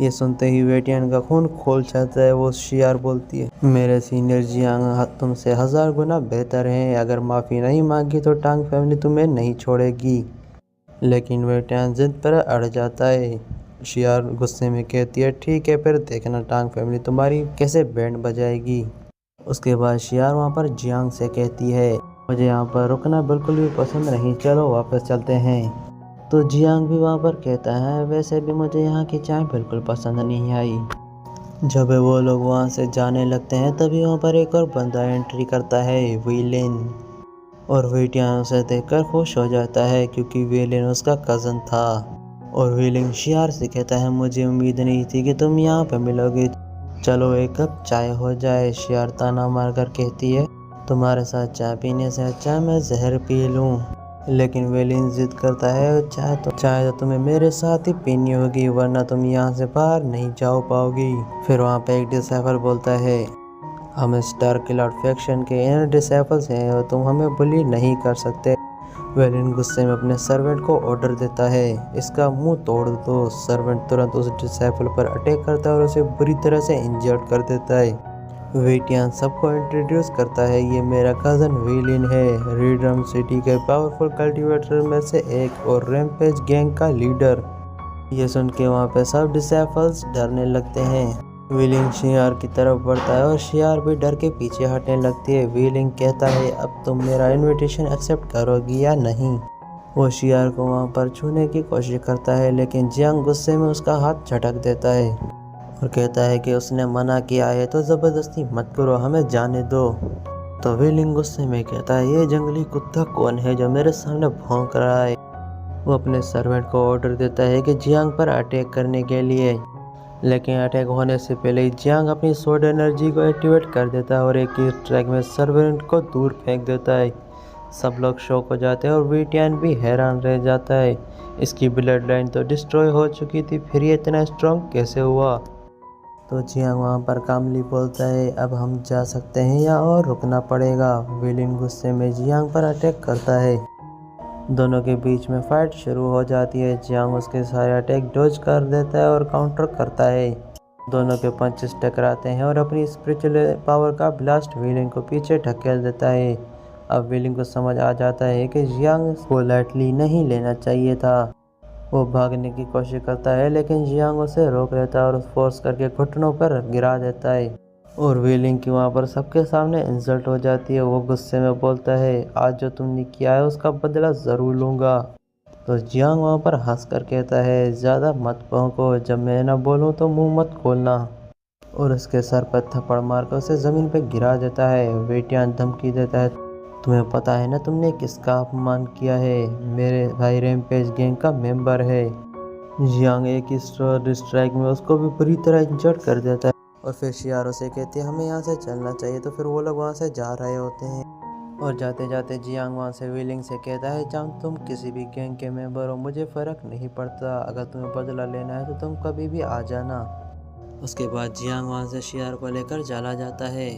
ये सुनते ही वेटियन का खून खोल जाता है। वो शियार बोलती है, मेरे सीनियर जियांग तुमसे 1000 गुना बेहतर हैं, अगर माफ़ी नहीं मांगी तो टांग फैमिली तुम्हें नहीं छोड़ेगी। लेकिन वेटियन जिद पर अड़ जाता है। शियार गुस्से में कहती है, ठीक है फिर देखना टांग फैमिली तुम्हारी कैसे बैंड बजाएगी। उसके बाद शियार वहाँ पर जियांग से कहती है, मुझे यहाँ पर रुकना बिल्कुल भी पसंद नहीं, चलो वापस चलते हैं। तो जियांग भी वहाँ पर कहता है, वैसे भी मुझे यहाँ की चाय बिल्कुल पसंद नहीं आई। जब वो लोग वहाँ से जाने लगते हैं तभी वहाँ पर एक और बंदा एंट्री करता है, विलेन, और वेटियान उसे देखकर खुश हो जाता है क्योंकि विलेन उसका कज़न था। और विलेन शियार से कहता है, मुझे उम्मीद नहीं थी कि तुम यहाँ पर मिलोगे, चलो एक कप चाय हो जाए। शियार ताना मारकर कहती है, तुम्हारे साथ चाय पीने से अच्छा मैं जहर पी लूँ। लेकिन वेलिन जिद करता है, चाहे तो तुम्हें मेरे साथ ही पीनी होगी, वरना तुम यहाँ से बाहर नहीं जा पाओगी। फिर वहाँ पे एक डिसाइपल बोलता है, हम स्टार क्लाउड फैक्शन के इनर डिसाइपल्स हैं और तुम हमें बुली नहीं कर सकते। वेलिन गुस्से में अपने सर्वेंट को ऑर्डर देता है, इसका मुंह तोड़ दो। सर्वेंट तुरंत उस डिसाइपल पर अटैक करता है और उसे बुरी तरह से इंजर्ड कर देता है। वेटियान सबको इंट्रोड्यूस करता है, ये मेरा कज़न वेलिन है, रिडम सिटी के पावरफुल कल्टीवेटर में से एक और रैम्पेज गैंग का लीडर। ये सुन के वहाँ पे सब डिसाइपल्स डरने लगते हैं। वेलिन शियार की तरफ बढ़ता है और शियार भी डर के पीछे हटने लगती है। वेलिन कहता है, अब तुम मेरा इनविटेशन एक्सेप्ट करोगी या नहीं। वो शियार को वहाँ पर छूने की कोशिश करता है, लेकिन जियांग गुस्से में उसका हाथ झटक देता है और कहता है कि उसने मना किया है तो ज़बरदस्ती मत करो, हमें जाने दो। तो वेलिंग गुस्से में कहता है, ये जंगली कुत्ता कौन है जो मेरे सामने भौंक रहा है। वो अपने सर्वेंट को ऑर्डर देता है कि जियांग पर अटैक करने के लिए, लेकिन अटैक होने से पहले ही जियांग अपनी सोड एनर्जी को एक्टिवेट कर देता है और एक ही ट्रैक में सर्वेंट को दूर फेंक देता है। सब लोग शॉक हो जाते हैं और वेटियान भी हैरान रह जाता है, इसकी ब्लड लाइन तो डिस्ट्रॉय हो चुकी थी, फिर ये इतना स्ट्रॉन्ग कैसे हुआ। तो जियांग वहाँ पर कामली बोलता है, अब हम जा सकते हैं या और रुकना पड़ेगा। वेलिन गुस्से में जियांग पर अटैक करता है, दोनों के बीच में फाइट शुरू हो जाती है। जियांग उसके सारे अटैक डॉज कर देता है और काउंटर करता है। दोनों के पंचेस टकराते हैं और अपनी स्पिरिचुअल पावर का ब्लास्ट वेलिन को पीछे ढकेल देता है। अब वेलिन को समझ आ जाता है कि जियांग को लाइटली नहीं लेना चाहिए था। वो भागने की कोशिश करता है, लेकिन जियांग उसे रोक लेता है और फोर्स करके घुटनों पर गिरा देता है और वेलिंग की वहाँ पर सबके सामने इंसल्ट हो जाती है। वो गुस्से में बोलता है, आज जो तुमने किया है उसका बदला ज़रूर लूँगा। तो जियांग वहाँ पर हंस कर कहता है, ज़्यादा मत भौंको, जब मैं ना बोलूँ तो मुंह मत खोलना, और उसके सर पर थप्पड़ मारकर उसे ज़मीन पर गिरा देता है। वेटियान धमकी देता है, तुम्हें पता है ना तुमने किसका अपमान किया है, मेरे भाई रैम्पेज गैंग का मेंबर है। जियांग एक ही स्ट्राइक में उसको भी बुरी तरह इंजर्ड कर देता है और फिर शियारो से कहती है, हमें यहाँ से चलना चाहिए। तो फिर वो लोग वहाँ से जा रहे होते हैं और जाते जाते जियांग वहाँ से वेलिंग से कहता है, चाहे तुम किसी भी गैंग के मेंबर हो, मुझे फ़र्क नहीं पड़ता, अगर तुम्हें बदला लेना है तो तुम कभी भी आ जाना। उसके बाद जियांग वहाँ से शियार को लेकर चला जाता है।